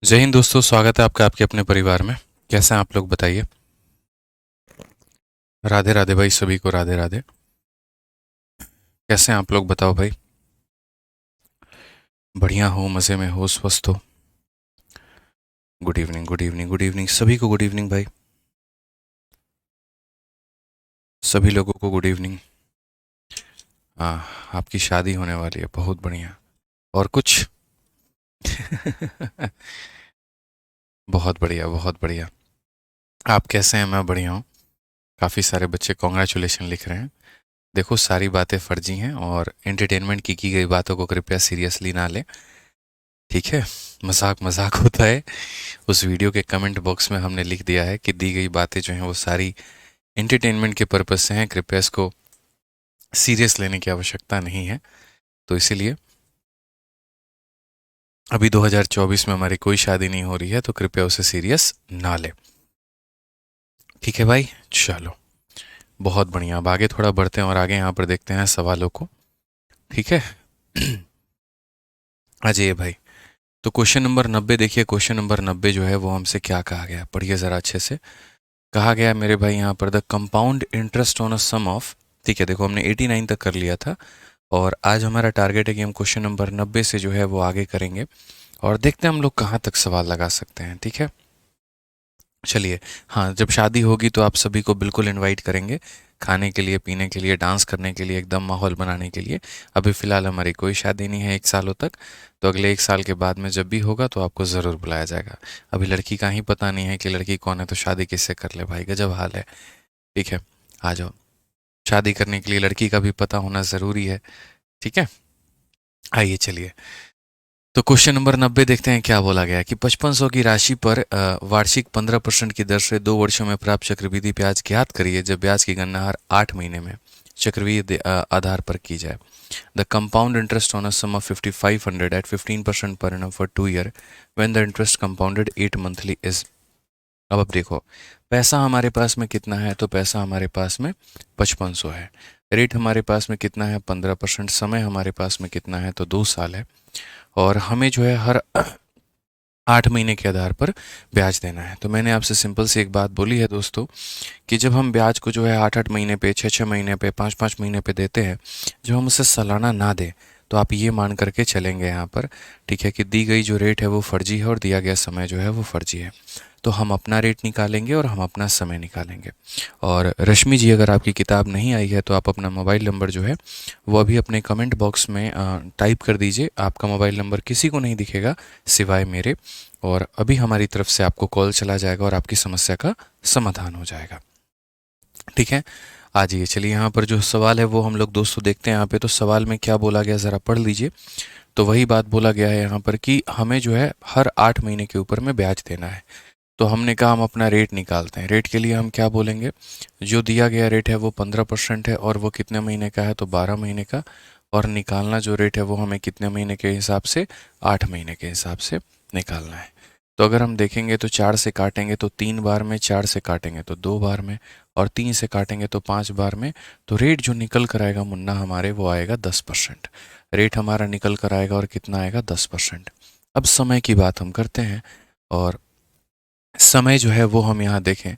जय हिंद दोस्तों, स्वागत है आपका आपके अपने परिवार में। कैसे हैं आप लोग, बताइए। राधे राधे भाई, सभी को राधे राधे। कैसे हैं आप लोग, बताओ भाई। बढ़िया हो, मज़े में हो, स्वस्थ हो। Good evening, good evening, good evening, सभी को गुड इवनिंग भाई। सभी लोगों को गुड इवनिंग। हाँ, आपकी शादी होने वाली है, बहुत बढ़िया। और कुछ? बहुत बढ़िया, बहुत बढ़िया। आप कैसे हैं? मैं बढ़िया हूँ। काफ़ी सारे बच्चे कॉन्ग्रेचुलेशन लिख रहे हैं। देखो, सारी बातें फर्जी हैं और एंटरटेनमेंट की गई बातों को कृपया सीरियसली ना लें। ठीक है, मजाक मजाक होता है। उस वीडियो के कमेंट बॉक्स में हमने लिख दिया है कि दी गई बातें जो हैं वो सारी एंटरटेनमेंट के पर्पज से हैं, कृपया इसको सीरियस लेने की आवश्यकता नहीं है। तो इसीलिए अभी 2024 में हमारी कोई शादी नहीं हो रही है, तो कृपया उसे सीरियस ना ले। ठीक है भाई, चलो। बहुत बढ़िया, अब आगे थोड़ा बढ़ते हैं और आगे यहाँ पर देखते हैं सवालों को। ठीक है। आ जाइए भाई। तो क्वेश्चन नंबर 90 देखिए। क्वेश्चन नंबर 90 जो है वो हमसे क्या कहा गया, पढ़िए ज़रा अच्छे से। कहा गया है मेरे भाई यहाँ पर, the compound interest on a sum of. ठीक है, देखो हमने 89 तक कर लिया था और आज हमारा टारगेट है कि हम क्वेश्चन नंबर 90 से जो है वो आगे करेंगे और देखते हैं हम लोग कहाँ तक सवाल लगा सकते हैं। ठीक है, चलिए। हाँ, जब शादी होगी तो आप सभी को बिल्कुल इनवाइट करेंगे, खाने के लिए, पीने के लिए, डांस करने के लिए, एकदम माहौल बनाने के लिए। अभी फ़िलहाल हमारी कोई शादी नहीं है 1 सालों तक। तो अगले 1 साल के बाद में जब भी होगा तो आपको ज़रूर बुलाया जाएगा। अभी लड़की का ही पता नहीं है कि लड़की कौन है, तो शादी किससे कर ले भाई, गजब हाल है। ठीक है, आ जाओ। शादी करने के लिए लड़की का भी पता होना ज़रूरी है। ठीक है, आइए चलिए। तो क्वेश्चन नंबर 90 देखते हैं क्या बोला गया है कि 5500 की राशि पर वार्षिक 15% की दर से 2 वर्षों में प्राप्त चक्रवृद्धि ब्याज ज्ञात करिए, जब ब्याज की गणना हर 8 महीने में चक्रवृद्धि आधार पर की जाए। The compound interest on a sum of 5500 at 15% per annum for 2 year when the interest compounded 8 monthly is. अब देखो, पैसा हमारे पास में कितना है, तो पैसा हमारे पास में 5500 है। रेट हमारे पास में कितना है, 15%। समय हमारे पास में कितना है, तो 2 साल है। और हमें जो है हर 8 महीने के आधार पर ब्याज देना है। तो मैंने आपसे सिंपल सी एक बात बोली है दोस्तों, कि जब हम ब्याज को जो है 8-8 महीने पे, 6-6 महीने पे, 5-5 महीने पे देते हैं, जब हम उसे सालाना ना दें, तो आप ये मान करके चलेंगे यहाँ पर, ठीक है, कि दी गई जो रेट है वो फर्जी है और दिया गया समय जो है वो फर्जी है। तो हम अपना रेट निकालेंगे और हम अपना समय निकालेंगे। और रश्मि जी, अगर आपकी किताब नहीं आई है तो आप अपना मोबाइल नंबर जो है वो अभी अपने कमेंट बॉक्स में टाइप कर दीजिए। आपका मोबाइल नंबर किसी को नहीं दिखेगा सिवाय मेरे, और अभी हमारी तरफ से आपको कॉल चला जाएगा और आपकी समस्या का समाधान हो जाएगा। ठीक है, आ जाइए। चलिए, यहाँ पर जो सवाल है वो हम लोग दोस्तों देखते हैं। यहाँ पे तो सवाल में क्या बोला गया, ज़रा पढ़ लीजिए। तो वही बात बोला गया है यहाँ पर कि हमें जो है हर 8 महीने के ऊपर में ब्याज देना है। तो हमने कहा हम अपना रेट निकालते हैं। रेट के लिए हम क्या बोलेंगे, जो दिया गया रेट है वो 15% है और वो कितने महीने का है, तो 12 महीने का। और निकालना जो रेट है वो हमें कितने महीने के हिसाब से, 8 महीने के हिसाब से निकालना है। तो अगर हम देखेंगे तो 4 से काटेंगे तो 3 बार में, 4 से काटेंगे तो 2 बार में, और 3 से काटेंगे तो 5 बार में। तो रेट जो निकल कर आएगा मुन्ना हमारे, वो आएगा 10%। रेट हमारा निकल कर आएगा और कितना आएगा, 10%। अब समय की बात हम करते हैं, और समय जो है वो हम यहाँ देखें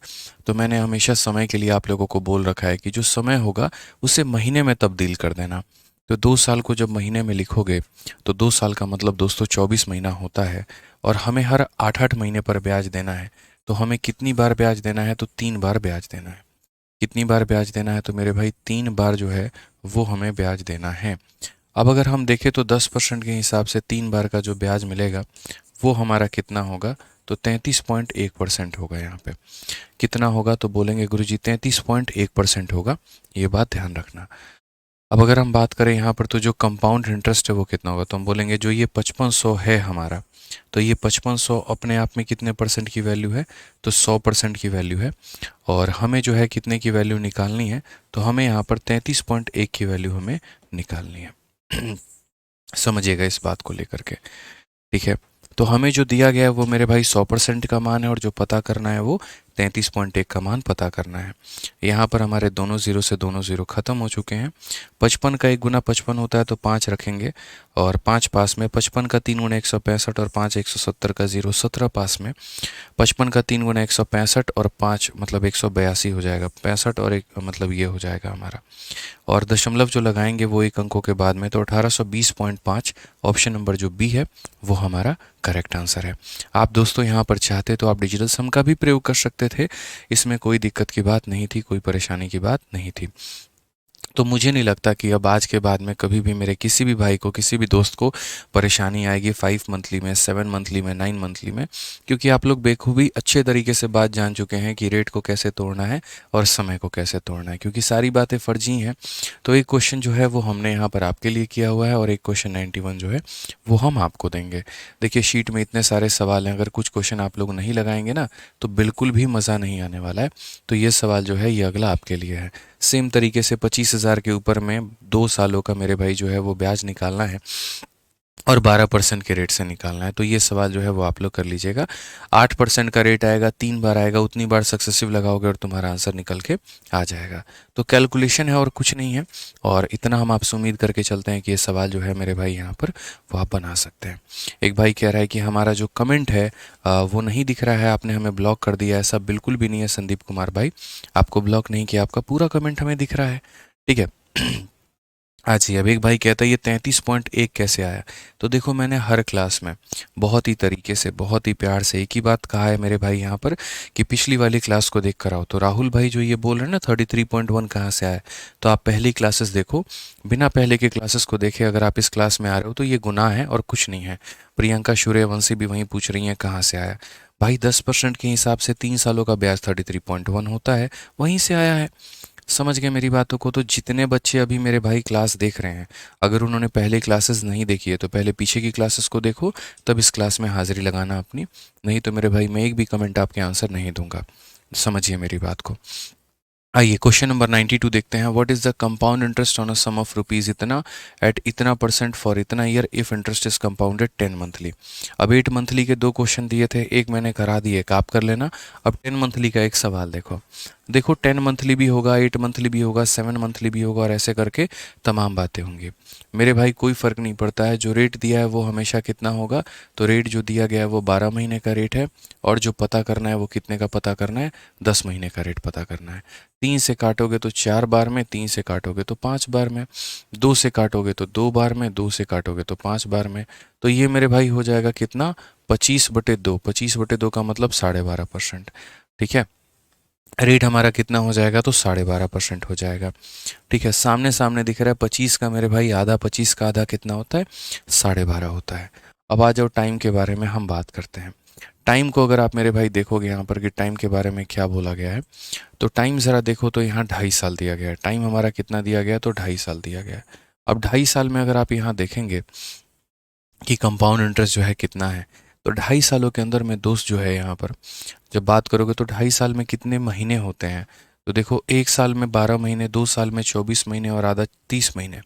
तो मैंने हमेशा समय के लिए आप लोगों को बोल रखा है कि जो समय होगा उसे महीने में तब्दील कर देना। तो 2 साल को जब महीने में लिखोगे तो 2 साल का मतलब दोस्तों 24 महीना होता है, और हमें हर 8-8 महीने पर ब्याज देना है। तो हमें कितनी बार ब्याज देना है, तो 3 बार ब्याज देना है। कितनी बार ब्याज देना है, तो मेरे भाई 3 बार जो है वो हमें ब्याज देना है। अब अगर हम देखें तो 10% के हिसाब से 3 बार का जो ब्याज मिलेगा वो हमारा कितना होगा, तो 33.1% होगा। यहाँ पे कितना होगा, तो बोलेंगे गुरुजी 33.1% होगा। ये बात ध्यान रखना। अब अगर हम बात करें यहाँ पर तो जो कंपाउंड इंटरेस्ट है वो कितना होगा, तो हम बोलेंगे जो ये 5500 है हमारा, तो ये 5500 अपने आप में कितने परसेंट की वैल्यू है, तो 100% की वैल्यू है। और हमें जो है कितने की वैल्यू निकालनी है, तो हमें यहाँ पर 33.1 की वैल्यू हमें निकालनी है। समझिएगा इस बात को लेकर के। ठीक है, तो हमें जो दिया गया है वो मेरे भाई 100% का मान है, और जो पता करना है वो 33.1 का मान पता करना है। यहाँ पर हमारे दोनों ज़ीरो से दोनों ज़ीरो ख़त्म हो चुके हैं। 55 का 1 गुना 55 होता है तो 5 रखेंगे और 5 पास में। 55 का 3 गुना 165 और 5 170 का 0 17 पास में। 55 का 3 गुना 165 और 5 मतलब 182 हो जाएगा। 65 और 1 मतलब ये हो जाएगा हमारा। और दशमलव जो लगाएंगे वो एक अंकों के बाद में, तो 1820.5 ऑप्शन नंबर जो बी है वो हमारा करेक्ट आंसर है। आप दोस्तों यहाँ पर चाहते तो आप डिजिटल सम का भी प्रयोग कर सकते थे, इसमें कोई दिक्कत की बात नहीं थी, कोई परेशानी की बात नहीं थी। तो मुझे नहीं लगता कि अब आज के बाद में कभी भी मेरे किसी भी भाई को, किसी भी दोस्त को परेशानी आएगी 5 मंथली में, 7 मंथली में, 9 मंथली में, क्योंकि आप लोग बेखूबी अच्छे तरीके से बात जान चुके हैं कि रेट को कैसे तोड़ना है और समय को कैसे तोड़ना है, क्योंकि सारी बातें फर्जी हैं। तो एक क्वेश्चन जो है वो हमने यहाँ पर आपके लिए किया हुआ है और एक क्वेश्चन 91 जो है वो हम आपको देंगे। देखिए शीट में इतने सारे सवाल हैं, अगर कुछ क्वेश्चन आप लोग नहीं लगाएंगे ना तो बिल्कुल भी मज़ा नहीं आने वाला है। तो ये सवाल जो है ये अगला आपके लिए है। सेम तरीके से 25,000 के ऊपर में 2 सालों का मेरे भाई जो है वो ब्याज निकालना है और 12% के रेट से निकालना है। तो ये सवाल जो है वो आप लोग कर लीजिएगा। 8% का रेट आएगा, 3 बार आएगा, उतनी बार सक्सेसिव लगाओगे और तुम्हारा आंसर निकल के आ जाएगा। तो कैलकुलेशन है और कुछ नहीं है, और इतना हम आपसे उम्मीद करके चलते हैं कि ये सवाल जो है मेरे भाई यहाँ पर वो आप बना सकते हैं। एक भाई कह रहा है कि हमारा जो कमेंट है वो नहीं दिख रहा है, आपने हमें ब्लॉक कर दिया। ऐसा बिल्कुल भी नहीं है संदीप कुमार भाई, आपको ब्लॉक नहीं किया, आपका पूरा कमेंट हमें दिख रहा है। ठीक है। आज ही अब एक भाई कहता है ये 33.1 कैसे आया। तो देखो मैंने हर क्लास में बहुत ही तरीके से, बहुत ही प्यार से एक ही बात कहा है मेरे भाई यहाँ पर कि पिछली वाली क्लास को देख कर आओ। तो राहुल भाई जो ये बोल रहे हैं ना 33.1 कहाँ से आया, तो आप पहली क्लासेस देखो, बिना पहले के क्लासेस को देखे अगर आप इस क्लास में आ रहे हो तो ये गुनाह है और कुछ नहीं है। प्रियंका सूर्यवंशी भी वहीं पूछ रही हैं कहाँ से आया। भाई 10% के हिसाब से 3 सालों का ब्याज 33.1 होता है, वहीं से आया है। समझ गए मेरी बातों को। तो जितने बच्चे अभी मेरे भाई क्लास देख रहे हैं, अगर उन्होंने पहले क्लासेस नहीं देखी है तो पहले पीछे की क्लासेस को देखो, तब इस क्लास में हाजिरी लगाना अपनी। नहीं तो मेरे भाई मैं एक भी कमेंट आपके आंसर नहीं दूंगा, समझिए मेरी बात को। आइए क्वेश्चन नंबर 92 देखते हैं। What is the compound interest on a sum of rupees इतना एट इतना परसेंट फॉर इतना year if interest is compounded 10 monthly. अब 8 मंथली के 2 क्वेश्चन दिए थे, एक मैंने करा दिए, एक आप कर लेना। अब 10 मंथली का एक सवाल देखो। देखो 10 मंथली भी होगा, 8 मंथली भी होगा, 7 मंथली भी होगा, और ऐसे करके तमाम बातें होंगी। मेरे भाई कोई फ़र्क नहीं पड़ता है, जो रेट दिया है वो हमेशा कितना होगा। तो रेट जो दिया गया है वो 12 महीने का रेट है, और जो पता करना है वो कितने का पता करना है, 10 महीने का रेट पता करना है। 3 से काटोगे तो 4 बार में, 3 से काटोगे तो 5 बार में, 2 से काटोगे तो 2 बार में, 2 से काटोगे तो 5 बार में। तो ये मेरे भाई हो जाएगा कितना, 25/2। 25/2 का मतलब 12.5%। ठीक है, रेट हमारा कितना हो जाएगा, तो 12.5% हो जाएगा। ठीक है, सामने सामने दिख रहा है 25 का मेरे भाई आधा, 25 का आधा कितना होता है, 12.5 होता है। अब आ जाओ टाइम के बारे में हम बात करते हैं। टाइम को अगर आप मेरे भाई देखोगे यहाँ पर कि टाइम के बारे में क्या बोला गया है, तो टाइम ज़रा देखो तो यहाँ 2.5 साल दिया गया है। टाइम हमारा कितना दिया गया है, तो 2.5 साल दिया गया है। अब 2.5 साल में अगर आप यहाँ देखेंगे कि कंपाउंड इंटरेस्ट जो है कितना है, तो 2.5 सालों के अंदर में दोस्त जो है यहाँ पर जब बात करोगे तो 2.5 साल में कितने महीने होते हैं। तो देखो 1 साल में 12 महीने, 2 साल में 24 महीने और आधा 30 महीने।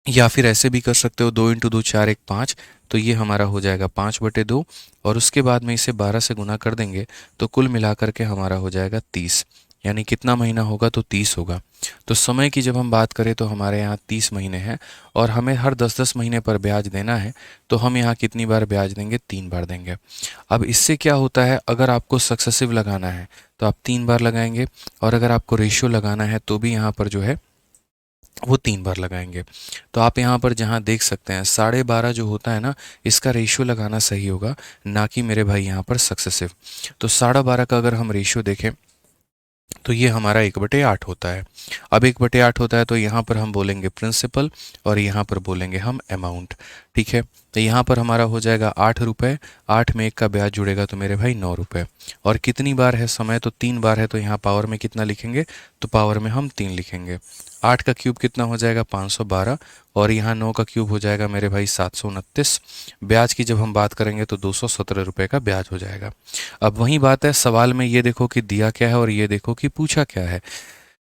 या फिर ऐसे भी कर सकते हो 2 × 2 4 1 5, तो ये हमारा हो जाएगा 5/2, और उसके बाद में इसे 12 से गुना कर देंगे तो कुल मिलाकर के हमारा हो जाएगा 30। यानी कितना महीना होगा, तो 30 होगा। तो समय की जब हम बात करें तो हमारे यहाँ 30 महीने हैं, और हमें हर 10-10 महीने पर ब्याज देना है। तो हम यहाँ कितनी बार ब्याज देंगे, 3 बार देंगे। अब इससे क्या होता है, अगर आपको सक्सेसिव लगाना है तो आप 3 बार लगाएंगे, और अगर आपको रेशियो लगाना है तो भी यहाँ पर जो है वो 3 बार लगाएंगे। तो आप यहाँ पर जहाँ देख सकते हैं 12.5 जो होता है ना, इसका रेशियो लगाना सही होगा, ना कि मेरे भाई यहाँ पर सक्सेसिव। तो 12.5 का अगर हम रेशियो देखें तो ये हमारा 1/8 होता है। अब 1/8 होता है तो यहाँ पर हम बोलेंगे प्रिंसिपल, और यहाँ पर बोलेंगे हम अमाउंट। ठीक है, तो यहाँ पर हमारा हो जाएगा 8 रुपये। 8 में 1 का ब्याज जुड़ेगा तो मेरे भाई 9 रुपये। और कितनी बार है समय, तो 3 बार है, तो यहाँ पावर में कितना लिखेंगे, तो पावर में हम 3 लिखेंगे। 8 का क्यूब कितना हो जाएगा, 512, और यहाँ 9 का क्यूब हो जाएगा मेरे भाई 729। ब्याज की जब हम बात करेंगे तो 217 रुपये का ब्याज हो जाएगा। अब वही बात है, सवाल में ये देखो कि दिया क्या है और ये देखो कि पूछा क्या है।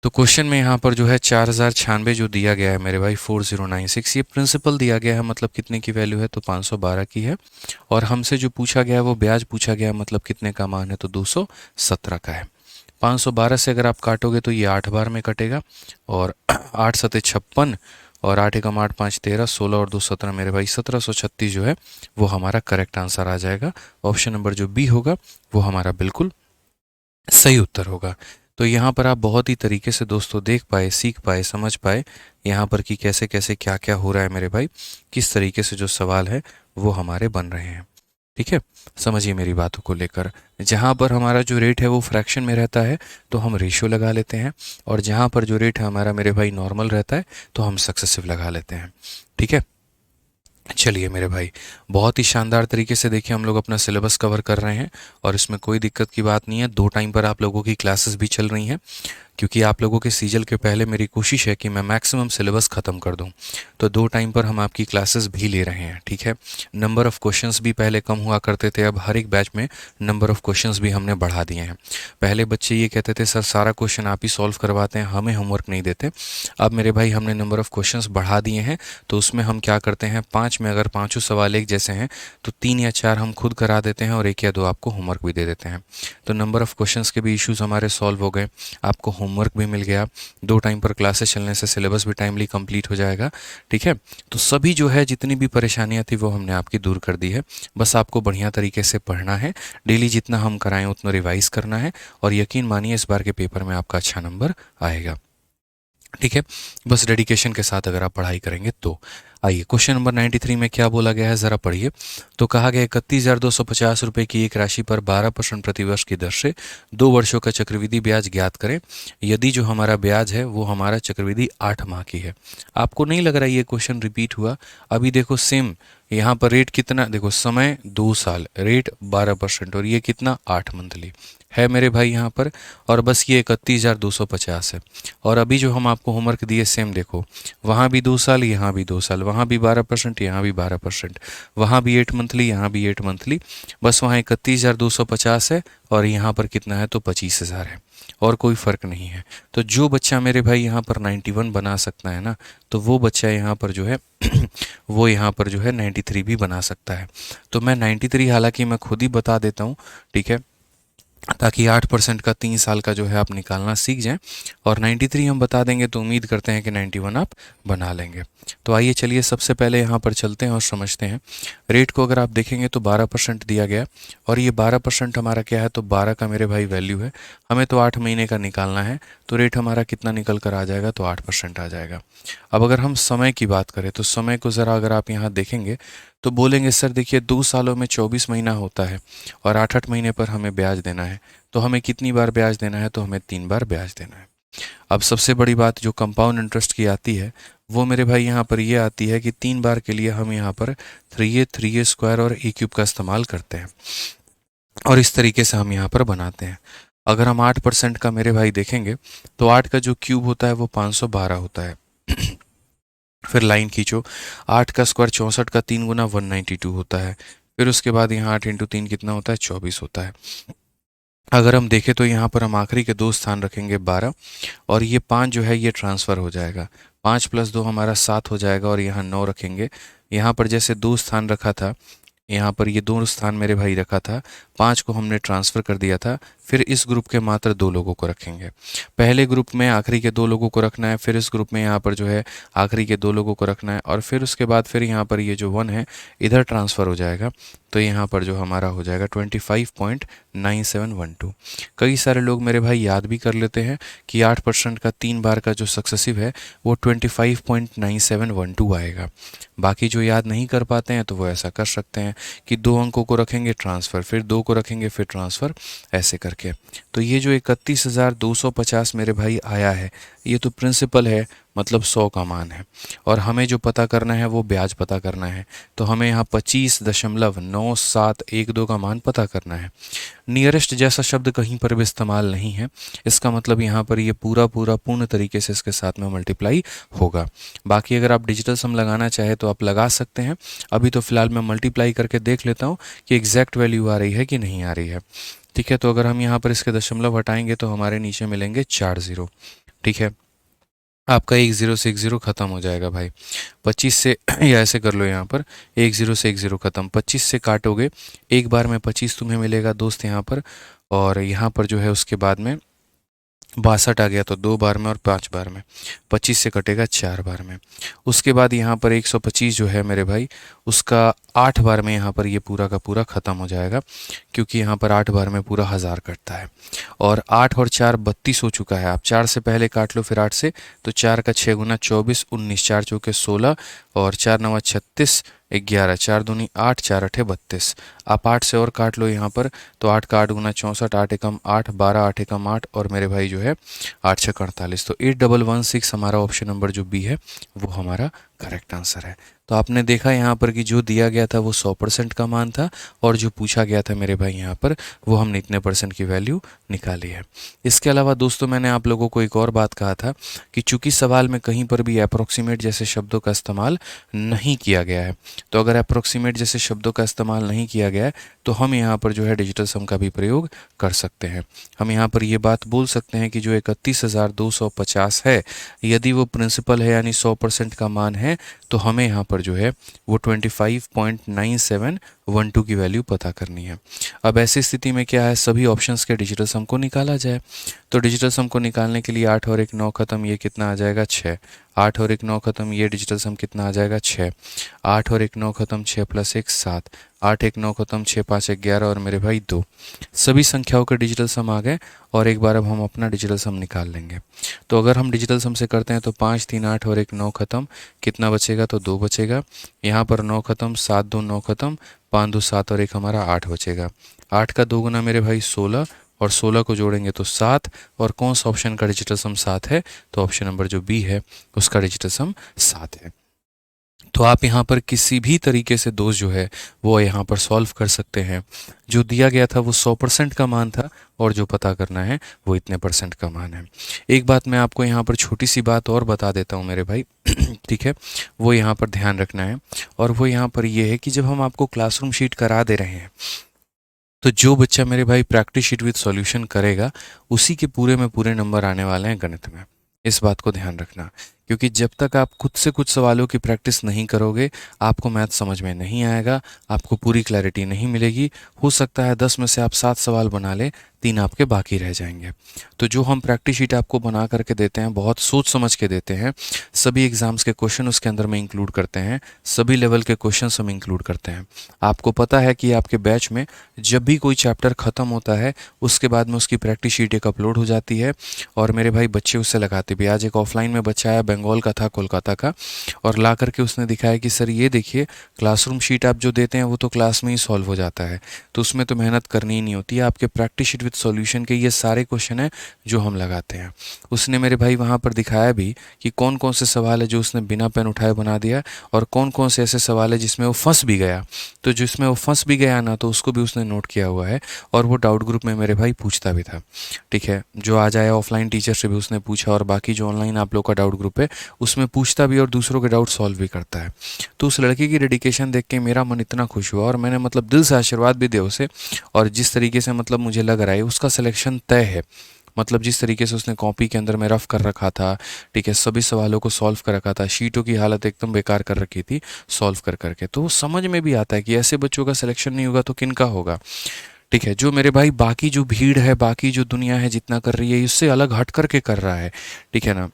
तो क्वेश्चन में यहाँ पर जो है 4096 जो दिया गया है मेरे भाई 4096, ये प्रिंसिपल दिया गया है, मतलब कितने की वैल्यू है तो 512 की है। और हमसे जो पूछा गया है वो ब्याज पूछा गया है, मतलब कितने का मान है तो 217 का है। 512 से अगर आप काटोगे तो ये 8 बार में कटेगा, और 8 सते 56, और 8 एकम 8 5 13, 16 और 2 17 मेरे भाई 1736 जो है वो हमारा करेक्ट आंसर आ जाएगा। ऑप्शन नंबर जो बी होगा वो हमारा बिल्कुल सही उत्तर होगा। तो यहाँ पर आप बहुत ही तरीके से दोस्तों देख पाए, सीख पाए, समझ पाए यहाँ पर कि कैसे कैसे क्या क्या हो रहा है मेरे भाई, किस तरीके से जो सवाल है वो हमारे बन रहे हैं। ठीक है, समझिए मेरी बातों को लेकर। जहाँ पर हमारा जो रेट है वो फ्रैक्शन में रहता है तो हम रेशियो लगा लेते हैं, और जहाँ पर जो रेट है हमारा मेरे भाई नॉर्मल रहता है तो हम सक्सेसिव लगा लेते हैं। ठीक है, चलिए मेरे भाई, बहुत ही शानदार तरीके से देखिए हम लोग अपना सिलेबस कवर कर रहे हैं, और इसमें कोई दिक्कत की बात नहीं है। 2 टाइम पर आप लोगों की क्लासेस भी चल रही हैं, क्योंकि आप लोगों के सीजल के पहले मेरी कोशिश है कि मैं मैक्सिमम सिलेबस ख़त्म कर दूं। तो 2 टाइम पर हम आपकी क्लासेस भी ले रहे हैं। ठीक है, नंबर ऑफ़ क्वेश्चंस भी पहले कम हुआ करते थे, अब हर एक बैच में नंबर ऑफ़ क्वेश्चंस भी हमने बढ़ा दिए हैं। पहले बच्चे ये कहते थे सर सारा क्वेश्चन आप ही सॉल्व करवाते हैं, हमें होमवर्क नहीं देते। अब मेरे भाई हमने नंबर ऑफ़ क्वेश्चंस बढ़ा दिए हैं, तो उसमें हम क्या करते हैं, 5 में अगर पाँचों सवाल एक जैसे हैं तो 3 या 4 हम खुद करा देते हैं, और 1 या 2 आपको होमवर्क भी दे देते हैं। तो नंबर ऑफ़ क्वेश्चंस के भी इश्यूज़ हमारे सॉल्व हो गए, आपको होमवर्क भी मिल गया। 2 टाइम पर क्लासेस चलने से सिलेबस भी टाइमली कंप्लीट हो जाएगा। ठीक है, तो सभी जो है जितनी भी परेशानियां थी वो हमने आपकी दूर कर दी है। बस आपको बढ़िया तरीके से पढ़ना है, डेली जितना हम कराएं उतना रिवाइज करना है, और यकीन मानिए इस बार के पेपर में आपका अच्छा नंबर आएगा। ठीक है, बस डेडिकेशन के साथ अगर आप पढ़ाई करेंगे तो। आइए क्वेश्चन नंबर 93 में क्या बोला गया है ज़रा पढ़िए। तो कहा गया 31,250 रुपये की एक राशि पर 12% प्रतिवर्ष की दर से 2 वर्षों का चक्रवृद्धि ब्याज ज्ञात करें, यदि जो हमारा ब्याज है वो हमारा चक्रवृद्धि 8 माह की है। आपको नहीं लग रहा ये क्वेश्चन रिपीट हुआ? अभी देखो सेम यहाँ पर रेट कितना, देखो समय 2 साल, रेट 12%, और ये कितना 8 मंथली है मेरे भाई यहाँ पर, और बस ये 31,250 है। और अभी जो हम आपको होमवर्क दिए सेम देखो, वहाँ भी 2 साल, यहाँ भी 2 साल, वहाँ भी 12%, यहाँ भी 12%, वहाँ भी 8 मंथली, यहाँ भी 8 मंथली। बस वहाँ 31,250 है, और यहाँ पर कितना है तो 25,000 है, और कोई फ़र्क नहीं है। तो जो बच्चा मेरे भाई यहाँ पर 91 बना सकता है ना, तो वो बच्चा यहाँ पर जो है वो यहाँ पर जो है 93 भी बना सकता है। तो मैं 93 हालांकि मैं खुद ही बता देता हूँ, ठीक है, ताकि 8% का 3 साल का जो है आप निकालना सीख जाएं, और 93 हम बता देंगे तो उम्मीद करते हैं कि 91 आप बना लेंगे। तो आइए चलिए सबसे पहले यहाँ पर चलते हैं और समझते हैं। रेट को अगर आप देखेंगे तो 12% दिया गया, और ये 12% हमारा क्या है तो 12 का मेरे भाई वैल्यू है, हमें तो 8 महीने का निकालना है, तो रेट हमारा कितना निकल कर आ जाएगा तो 8% आ जाएगा। अब अगर हम समय की बात करें तो समय को ज़रा अगर आप यहाँ देखेंगे तो बोलेंगे सर देखिए 2 सालों में 24 महीना होता है, और 8-8 महीने पर हमें ब्याज देना है, तो हमें कितनी बार ब्याज देना है तो हमें 3 बार ब्याज देना है। अब सबसे बड़ी बात जो कंपाउंड इंटरेस्ट की आती है वो मेरे भाई यहाँ पर ये आती है कि 3 बार के लिए हम यहाँ पर 3a 3a स्क्वायर और a क्यूब का इस्तेमाल करते हैं, और इस तरीके से हम यहाँ पर बनाते हैं। अगर हम 8% का मेरे भाई देखेंगे तो 8 का जो क्यूब होता है वो 512 होता है। फिर लाइन खींचो, 8 का स्क्वायर 64 का 3 गुना 192 होता है। फिर उसके बाद यहाँ 8 इंटू 3 कितना होता है 24 होता है। अगर हम देखें तो यहाँ पर हम आखिरी के 2 स्थान रखेंगे 12, और ये 5 जो है ये ट्रांसफ़र हो जाएगा, 5 + 2 हमारा 7 हो जाएगा, और यहाँ 9 रखेंगे। यहाँ पर जैसे 2 स्थान रखा था, यहाँ पर ये 2 स्थान मेरे भाई रखा था, 5 को हमने ट्रांसफ़र कर दिया था। फिर इस ग्रुप के मात्र 2 लोगों को रखेंगे। पहले ग्रुप में आखिरी के 2 लोगों को रखना है, फिर इस ग्रुप में यहाँ पर जो है आखिरी के 2 लोगों को रखना है, और फिर उसके बाद फिर यहाँ पर ये जो 1 है इधर ट्रांसफ़र हो जाएगा, तो यहाँ पर जो हमारा हो जाएगा 25.9712। कई सारे लोग मेरे भाई याद भी कर लेते हैं कि 8% का 3 बार का जो सक्सेसिव है वो 25.9712 आएगा। बाकी जो याद नहीं कर पाते हैं तो वो ऐसा कर सकते हैं कि 2 अंकों को रखेंगे ट्रांसफ़र, फिर 2 को रखेंगे फिर ट्रांसफ़र, ऐसे करके। तो ये जो 31,250 मेरे भाई आया है ये तो प्रिंसिपल है, मतलब 100 का मान है, और हमें जो पता करना है वो ब्याज पता करना है। तो हमें यहाँ 25.9712 का मान पता करना है। नियरेस्ट जैसा शब्द कहीं पर भी इस्तेमाल नहीं है, इसका मतलब यहाँ पर ये पूर्ण तरीके से इसके साथ में मल्टीप्लाई होगा। बाकी अगर आप डिजिटल सम लगाना चाहे तो आप लगा सकते हैं। अभी तो फिलहाल मैं मल्टीप्लाई करके देख लेता हूँ कि एग्जैक्ट वैल्यू आ रही है कि नहीं आ रही है। ठीक है, तो अगर हम यहाँ पर इसके दशमलव हटाएंगे तो हमारे नीचे मिलेंगे 4 0। ठीक है, आपका 10 से 10 खत्म हो जाएगा भाई। 25 से या ऐसे कर लो यहाँ पर, 10 से 10 खत्म, 25 से काटोगे, एक बार में 25 तुम्हें मिलेगा दोस्त यहाँ पर, और यहाँ पर जो है उसके बाद में 62 आ गया तो 2 बार में और 5 बार में, 25 से कटेगा 4 बार में। उसके बाद यहाँ पर 125 जो है मेरे भाई, उसका 8 बार में यहाँ पर ये पूरा का पूरा ख़त्म हो जाएगा, क्योंकि यहाँ पर 8 बार में पूरा 1000 कटता है। और 8 और 4 32 हो चुका है, आप 4 से पहले काट लो फिर 8 से, तो 4 का 6 गुना 24, 19, 4 चौके 16, और 4 नवा 36, 11, 4 दूनी 8, 4 अठे 32। आप 8 से और काट लो यहाँ पर, तो 8 का 8 गुना 64, 8 एकम 8, 12, 8 एकम 8, और मेरे भाई जो है 8 छः 48, तो 8116 हमारा ऑप्शन नंबर जो बी है वो हमारा करेक्ट आंसर है। तो आपने देखा यहाँ पर कि जो दिया गया था वो 100% का मान था, और जो पूछा गया था मेरे भाई यहाँ पर वो हमने इतने परसेंट की वैल्यू निकाली है। इसके अलावा दोस्तों मैंने आप लोगों को एक और बात कहा था कि चूंकि सवाल में कहीं पर भी अप्रोक्सीमेट जैसे शब्दों का इस्तेमाल नहीं किया गया है, तो अगर अप्रोक्सीमेट जैसे शब्दों का इस्तेमाल नहीं किया गया है तो हम यहाँ पर जो है डिजिटल सम का भी प्रयोग कर सकते हैं। हम यहाँ पर ये बात बोल सकते हैं कि जो 31,250 है, यदि वो प्रिंसिपल है यानी 100% का मान है, तो हमें यहाँ पर जो है वो 25.9712 की वैल्यू पता करनी है। अब ऐसी स्थिति में क्या है, सभी ऑप्शंस के डिजिटल सम को निकाला जाए। तो डिजिटल सम को निकालने के लिए 8 और 1 9 खत्म, ये कितना आ जाएगा 6, 8 और 1 9 खत्म, ये डिजिटल सम कितना आ जाएगा 6, 8 और 1 9 खत्म, 6 + 1 7, 8 1 9 खत्म, 6 5 11, और मेरे भाई 2। सभी संख्याओं के डिजिटल सम आ गए, और एक बार अब हम अपना डिजिटल सम निकाल लेंगे। तो अगर हम डिजिटल सम से करते हैं तो 5 3 8 और 1 9 खत्म, कितना बचेगा, तो 2 बचेगा। यहाँ पर 9 खत्म, 7 2 9 खत्म, 5 2 7, और एक हमारा 8 बचेगा। 8 का 2 गुना मेरे भाई 16, और 16 को जोड़ेंगे तो 7, और कौन सा ऑप्शन का डिजिटल सम 7 है, तो ऑप्शन नंबर जो बी है उसका डिजिटल सम 7 है। तो आप यहाँ पर किसी भी तरीके से दोस्त जो है वो यहाँ पर सॉल्व कर सकते हैं। जो दिया गया था वो 100% का मान था, और जो पता करना है वो इतने परसेंट का मान है। एक बात मैं आपको यहाँ पर छोटी सी बात और बता देता हूँ मेरे भाई ठीक है, वो यहाँ पर ध्यान रखना है, और वो यहाँ पर ये है कि जब हम आपको क्लासरूम शीट करा दे रहे हैं, तो जो बच्चा मेरे भाई प्रैक्टिस शीट विद सॉल्यूशन करेगा उसी के पूरे में पूरे नंबर आने वाले हैं गणित में। इस बात को ध्यान रखना, क्योंकि जब तक आप खुद से कुछ सवालों की प्रैक्टिस नहीं करोगे आपको मैथ समझ में नहीं आएगा, आपको पूरी क्लैरिटी नहीं मिलेगी। हो सकता है 10 में से आप 7 सवाल बना ले, 3 आपके बाकी रह जाएंगे। तो जो हम प्रैक्टिस शीट आपको बना करके देते हैं बहुत सोच समझ के देते हैं, सभी एग्जाम्स के क्वेश्चन उसके अंदर में इंक्लूड करते हैं, सभी लेवल के क्वेश्चन हम इंक्लूड करते हैं। आपको पता है कि आपके बैच में जब भी कोई चैप्टर ख़त्म होता है उसके बाद में उसकी प्रैक्टिस शीट एक अपलोड हो जाती है, और मेरे भाई बच्चे उससे लगाते भी। आज एक ऑफलाइन में बच्चा आया, बंगाल का था, कोलकाता का, और ला करके उसने दिखाया कि सर ये देखिए क्लासरूम शीट आप जो देते हैं वो तो क्लास में ही सॉल्व हो जाता है, तो उसमें तो मेहनत करनी ही नहीं होती है, आपके प्रैक्टिस शीट विद सॉल्यूशन के ये सारे क्वेश्चन हैं जो हम लगाते हैं। उसने मेरे भाई वहाँ पर दिखाया भी कि कौन कौन से सवाल है जो उसने बिना पेन उठाए बना दिया, और कौन कौन से ऐसे सवाल है जिसमें वो फंस भी गया। तो जिसमें वो फंस भी गया ना, तो उसको भी उसने नोट किया हुआ है, और वो डाउट ग्रुप में मेरे भाई पूछता भी था। ठीक है, जो आज आया ऑफलाइन टीचर से भी उसने पूछा, और बाकी जो ऑनलाइन आप लोग का डाउट ग्रुप है उसमें पूछता भी और दूसरों के डाउट सॉल्व भी करता है। तो उस लड़के की डेडिकेशन देख के मेरा मन इतना खुश हुआ, और मैंने मतलब दिल से आशीर्वाद भी दिया उसे, और जिस तरीके से मतलब मुझे लग रहा है उसका सिलेक्शन तय है। मतलब जिस तरीके से उसने कॉपी के अंदर में रफ कर रखा था, ठीक है, सभी सवालों को सॉल्व कर रखा था, शीटों की हालत एकदम बेकार कर रखी थी सॉल्व कर करके, तो समझ में भी आता है कि ऐसे बच्चों का सिलेक्शन नहीं होगा तो किन का होगा। ठीक है, जो मेरे भाई बाकी जो भीड़ है, बाकी जो दुनिया है जितना कर रही है इससे अलग हट करके कर रहा है। ठीक है ना,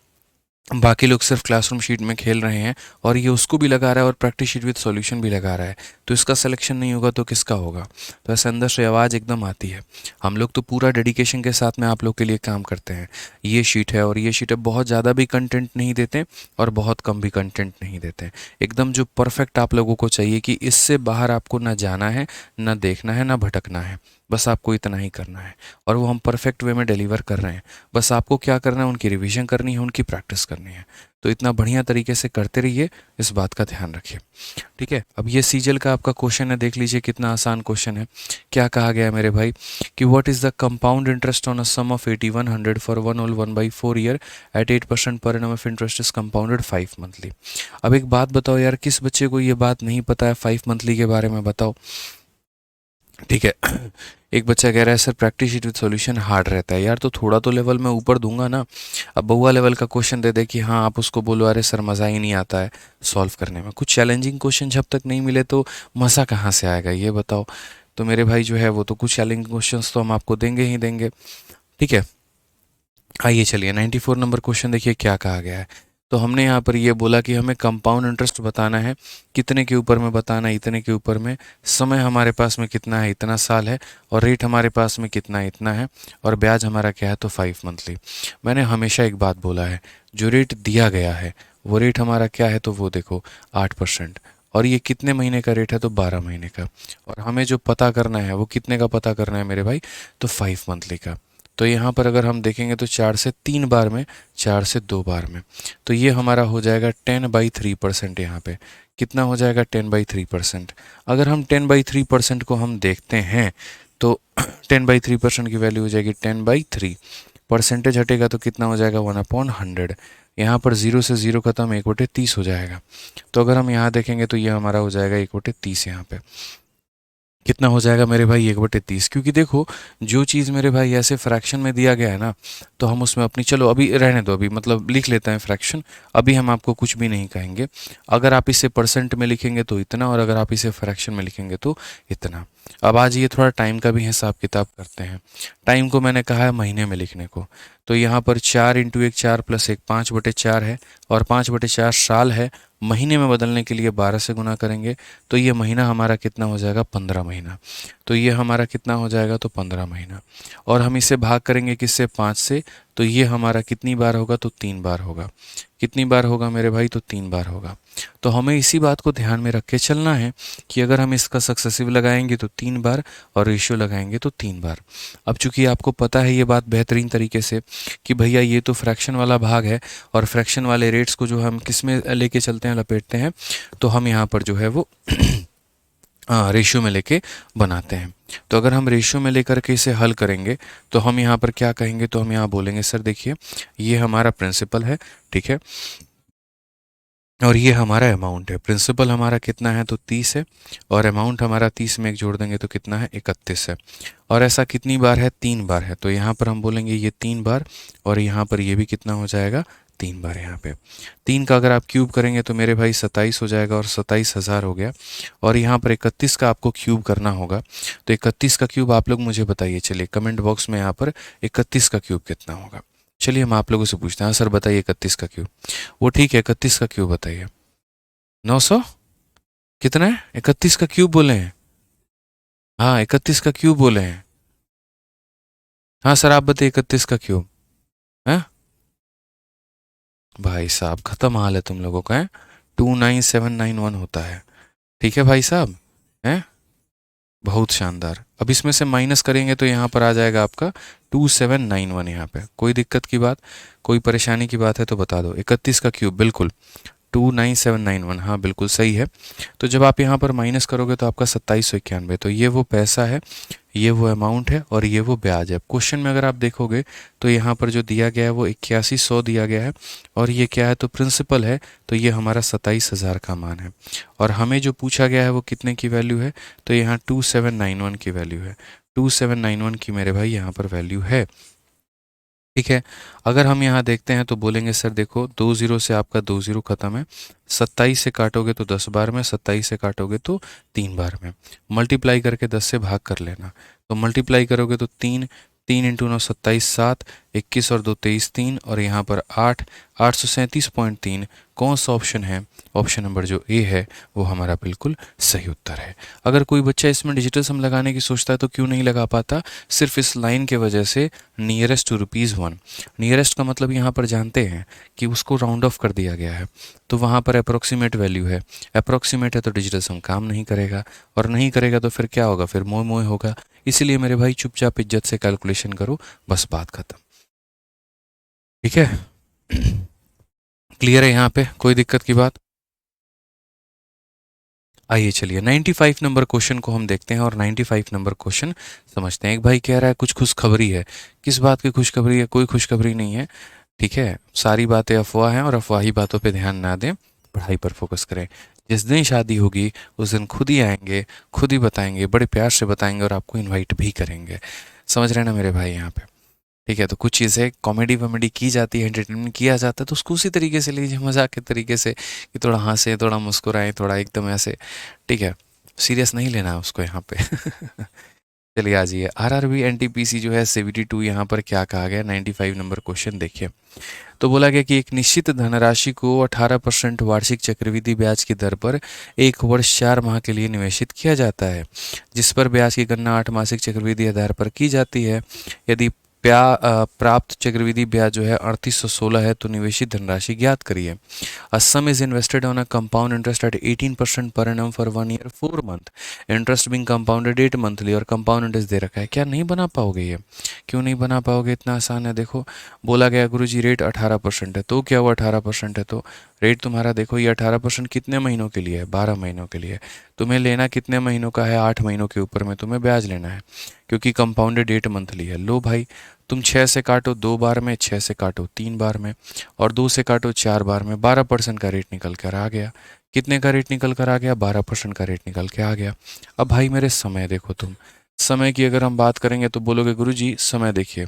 बाकी लोग सिर्फ क्लासरूम शीट में खेल रहे हैं, और ये उसको भी लगा रहा है और प्रैक्टिस शीट विद सॉल्यूशन भी लगा रहा है, तो इसका सिलेक्शन नहीं होगा तो किसका होगा। तो ऐसे अंदर से आवाज़ एकदम आती है। हम लोग तो पूरा डेडिकेशन के साथ में आप लोग के लिए काम करते हैं। ये शीट है, और ये शीट है, बहुत ज़्यादा भी कंटेंट नहीं देते और बहुत कम भी कंटेंट नहीं देते, एकदम जो परफेक्ट आप लोगों को चाहिए कि इससे बाहर आपको ना जाना है, ना देखना है, ना भटकना है, बस आपको इतना ही करना है, और वो हम परफेक्ट वे में डिलीवर कर रहे हैं। बस आपको क्या करना है, उनकी रिवीजन करनी है, उनकी प्रैक्टिस करनी है। तो इतना बढ़िया तरीके से करते रहिए, इस बात का ध्यान रखिए। ठीक है, अब ये सीजल का आपका क्वेश्चन है, देख लीजिए कितना आसान क्वेश्चन है। क्या कहा गया है मेरे भाई कि what is the compound interest on a sum of 8100 for 1 whole 1/4 year at 8% per annum of interest is compounded 5 monthly. अब एक बात बताओ यार, किस बच्चे को ये बात नहीं पता है 5 मंथली के बारे में, बताओ। ठीक है। एक बच्चा कह रहा है sir practice sheet with solution hard रहता है। यार तो थोड़ा तो लेवल मैं ऊपर दूंगा ना। अब बहुआ लेवल का क्वेश्चन दे दे कि हाँ आप उसको बोलो अरे सर मज़ा ही नहीं आता है सॉल्व करने में। कुछ चैलेंजिंग क्वेश्चन जब तक नहीं मिले तो मज़ा कहाँ से आएगा ये बताओ। तो मेरे भाई जो है वो तो कुछ चैलेंजिंग क्वेश्चंस तो हम आपको देंगे ही देंगे। ठीक है, आइए चलिए 94 नंबर क्वेश्चन देखिए क्या कहा गया है। तो हमने यहाँ पर ये बोला कि हमें कंपाउंड इंटरेस्ट बताना है, कितने के ऊपर में बताना है, इतने के ऊपर में, समय हमारे पास में कितना है, इतना साल है, और रेट हमारे पास में कितना है, इतना है, और ब्याज हमारा क्या है तो 5 मंथली। मैंने हमेशा एक बात बोला है, जो रेट दिया गया है वो रेट हमारा क्या है तो वो देखो 8%, और ये कितने महीने का रेट है तो 12 महीने का, और हमें जो पता करना है वो कितने का पता करना है मेरे भाई तो 5 मंथली का। तो यहाँ पर अगर हम देखेंगे तो 4 से 3 बार में, 4 से 2 बार में, तो ये हमारा हो जाएगा 10/3%। यहाँ पे कितना हो जाएगा 10/3%। अगर हम 10/3% को हम देखते हैं तो 10/3% की वैल्यू हो जाएगी 10/3। परसेंटेज हटेगा तो कितना हो जाएगा 1/100। यहाँ पर 0 से 0 खत्म, 1/30 हो जाएगा। तो अगर हम यहाँ देखेंगे तो ये हमारा हो जाएगा 1/30। यहाँ पे कितना हो जाएगा मेरे भाई 1/30। क्योंकि देखो जो चीज़ मेरे भाई ऐसे फ्रैक्शन में दिया गया है ना, तो हम उसमें अपनी, चलो अभी रहने दो, अभी मतलब लिख लेते हैं फ्रैक्शन। अभी हम आपको कुछ भी नहीं कहेंगे। अगर आप इसे परसेंट में लिखेंगे तो इतना, और अगर आप इसे फ्रैक्शन में लिखेंगे तो इतना। अब आज ये थोड़ा टाइम का भी हिसाब किताब करते हैं। टाइम को मैंने कहा है महीने में लिखने को। तो यहाँ पर 4 इंटू 1 4 प्लस 1 5/4 है, और 5/4 साल है। महीने में बदलने के लिए 12 से गुना करेंगे तो ये महीना हमारा कितना हो जाएगा 15 महीना। तो ये हमारा कितना हो जाएगा तो 15 महीना। और हम इसे भाग करेंगे किससे 5 से, तो ये हमारा कितनी बार होगा तो 3 बार होगा। कितनी बार होगा मेरे भाई तो 3 बार होगा। तो हमें इसी बात को ध्यान में रख के चलना है कि अगर हम इसका सक्सेसिव लगाएंगे तो 3 बार, और रेशियो लगाएंगे तो 3 बार। अब चूंकि आपको पता है ये बात बेहतरीन तरीके से कि भैया ये तो फ्रैक्शन वाला भाग है, और फ्रैक्शन वाले रेट्स को जो हम किस में लेके चलते हैं लपेटते हैं, तो हम यहाँ पर जो है वो रेशियो में लेके बनाते हैं। तो अगर हम रेशियो में लेकर के इसे हल करेंगे तो हम यहाँ पर क्या कहेंगे, तो हम यहाँ बोलेंगे सर देखिए ये हमारा प्रिंसिपल है, ठीक है, और ये हमारा अमाउंट है। प्रिंसिपल हमारा कितना है तो 30 है, और अमाउंट हमारा 30 में एक जोड़ देंगे तो कितना है 31 है। और ऐसा कितनी बार है 3 बार है। तो यहाँ पर हम बोलेंगे ये 3 बार, और यहाँ पर ये भी कितना हो जाएगा 3 बार। यहाँ पे 3 का अगर आप क्यूब करेंगे तो मेरे भाई 27 हो जाएगा, और 27,000 हो गया। और यहाँ पर 31 का आपको क्यूब करना होगा। तो 31 का क्यूब आप लोग मुझे बताइए, चलिए कमेंट बॉक्स में यहाँ पर 31 का क्यूब कितना होगा। चलिए हम आप लोगों से पूछते हैं, हाँ सर बताइए 31 का क्यूब। वो ठीक है 31 का क्यूब बताइए। 900 कितना है 31 का क्यूब बोले हैं। हाँ 31 का क्यूब बोले हैं। हाँ सर आप बताइए 31 का क्यूब है। भाई साहब खत्म हाल है तुम लोगों का है। 29791 होता है। ठीक है भाई साहब है, बहुत शानदार। अब इसमें से माइनस करेंगे तो यहाँ पर आ जाएगा आपका 2791। यहाँ पे कोई दिक्कत की बात, कोई परेशानी की बात है तो बता दो। 31 का क्यूब बिल्कुल 29791, हाँ बिल्कुल सही है। तो जब आप यहाँ पर माइनस करोगे तो आपका 2791। तो ये वो पैसा है, ये वो अमाउंट है, और ये वो ब्याज है। क्वेश्चन में अगर आप देखोगे तो यहाँ पर जो दिया गया है वो 8100 दिया गया है, और ये क्या है तो प्रिंसिपल है। तो ये हमारा 27,000 का मान है, और हमें जो पूछा गया है वो कितने की वैल्यू है तो यहाँ 2791 की वैल्यू है। 2791 की मेरे भाई यहाँ पर वैल्यू है। ठीक है, अगर हम यहाँ देखते हैं तो बोलेंगे सर देखो 2 0 से आपका 2 0 खत्म है। 27 से काटोगे तो 10 बार में, 27 से काटोगे तो 3 बार में। मल्टीप्लाई करके 10 से भाग कर लेना। तो मल्टीप्लाई करोगे तो 3, 3 इंटू 9 27, 7, 21 और 2 23, 3, और यहाँ पर 8, 837.3। कौन सा ऑप्शन है, ऑप्शन नंबर जो ए है वो हमारा बिल्कुल सही उत्तर है। अगर कोई बच्चा इसमें डिजिटल सम लगाने की सोचता है तो क्यों नहीं लगा पाता, सिर्फ इस लाइन के वजह से, नियरेस्ट टू ₹1। नियरेस्ट का मतलब यहाँ पर जानते हैं कि उसको राउंड ऑफ कर दिया गया है, तो वहाँ पर अप्रोक्सीमेट वैल्यू है। अप्रोक्सीमेट है तो डिजिटल सम काम नहीं करेगा, और नहीं करेगा तो फिर क्या होगा, फिर मोह मोह होगा। इसीलिए मेरे भाई चुपचाप इज्जत से कैलकुलेशन करो, बस बात खत्म। ठीक है, क्लियर है यहाँ पे, कोई दिक्कत की बात। आइए चलिए 95 नंबर क्वेश्चन को हम देखते हैं, और 95 नंबर क्वेश्चन समझते हैं। एक भाई कह रहा है कुछ खुशखबरी है। किस बात की खुशखबरी है, कोई खुशखबरी नहीं है। ठीक है, सारी बातें अफवाह हैं, और अफवाही बातों पे ध्यान ना दें, पढ़ाई पर फोकस करें। जिस दिन शादी होगी उस दिन खुद ही आएंगे, खुद ही बताएंगे, बड़े प्यार से बताएंगे और आपको इनवाइट भी करेंगे। समझ रहे हैं ना मेरे भाई यहाँ पे? ठीक है, तो कुछ चीज़ें कॉमेडी वॉमेडी की जाती है, एंटरटेनमेंट किया जाता है, तो उसको उसी तरीके से लीजिए, मजाक के तरीके से, कि थोड़ा हंसे, थोड़ा मुस्कुराएं, थोड़ा एकदम ऐसे। ठीक है, सीरियस नहीं लेना है उसको यहाँ पे। चलिए आ जाइए, आरआरबी एनटीपीसी जो है 72 यहाँ पर क्या कहा गया, 95 नंबर क्वेश्चन देखिए। तो बोला गया कि एक निश्चित धनराशि को 18% वार्षिक चक्रवृद्धि ब्याज की दर पर 1 वर्ष 4 माह के लिए निवेशित किया जाता है, जिस पर ब्याज की गणना 8 मासिक चक्रवृद्धि आधार पर की जाती है। यदि प्राप्त चक्रवृद्धि ब्याज जो है 3816 है, तो निवेशित धनराशि ज्ञात करिए। A sum is invested on a compound interest at 18% per annum for 1 year 4 month. Interest being compounded 8 monthly और compound interest दे रखा है। क्या नहीं बना पाओगे ये? क्यों नहीं बना पाओगे? इतना आसान है। देखो, बोला गया गुरुजी रेट 18% है, तो क्या हुआ 18% है तो रेट तुम्हारा देखो, ये 18% कितने महीनों के लिए है? 12 महीनों के लिए। तुम्हें लेना कितने महीनों का है? 8 महीनों के ऊपर में तुम्हें ब्याज लेना है, क्योंकि कंपाउंडेड 8 मंथली है। लो भाई, तुम 6 से काटो 2 बार में, 6 से काटो 3 बार में, और 2 से काटो 4 बार में, 12% का रेट निकल कर आ गया। कितने का रेट निकल कर आ गया? 12% का रेट निकल के आ गया। अब भाई मेरे समय देखो, तुम समय की अगर हम बात करेंगे तो बोलोगे गुरुजी समय देखिए,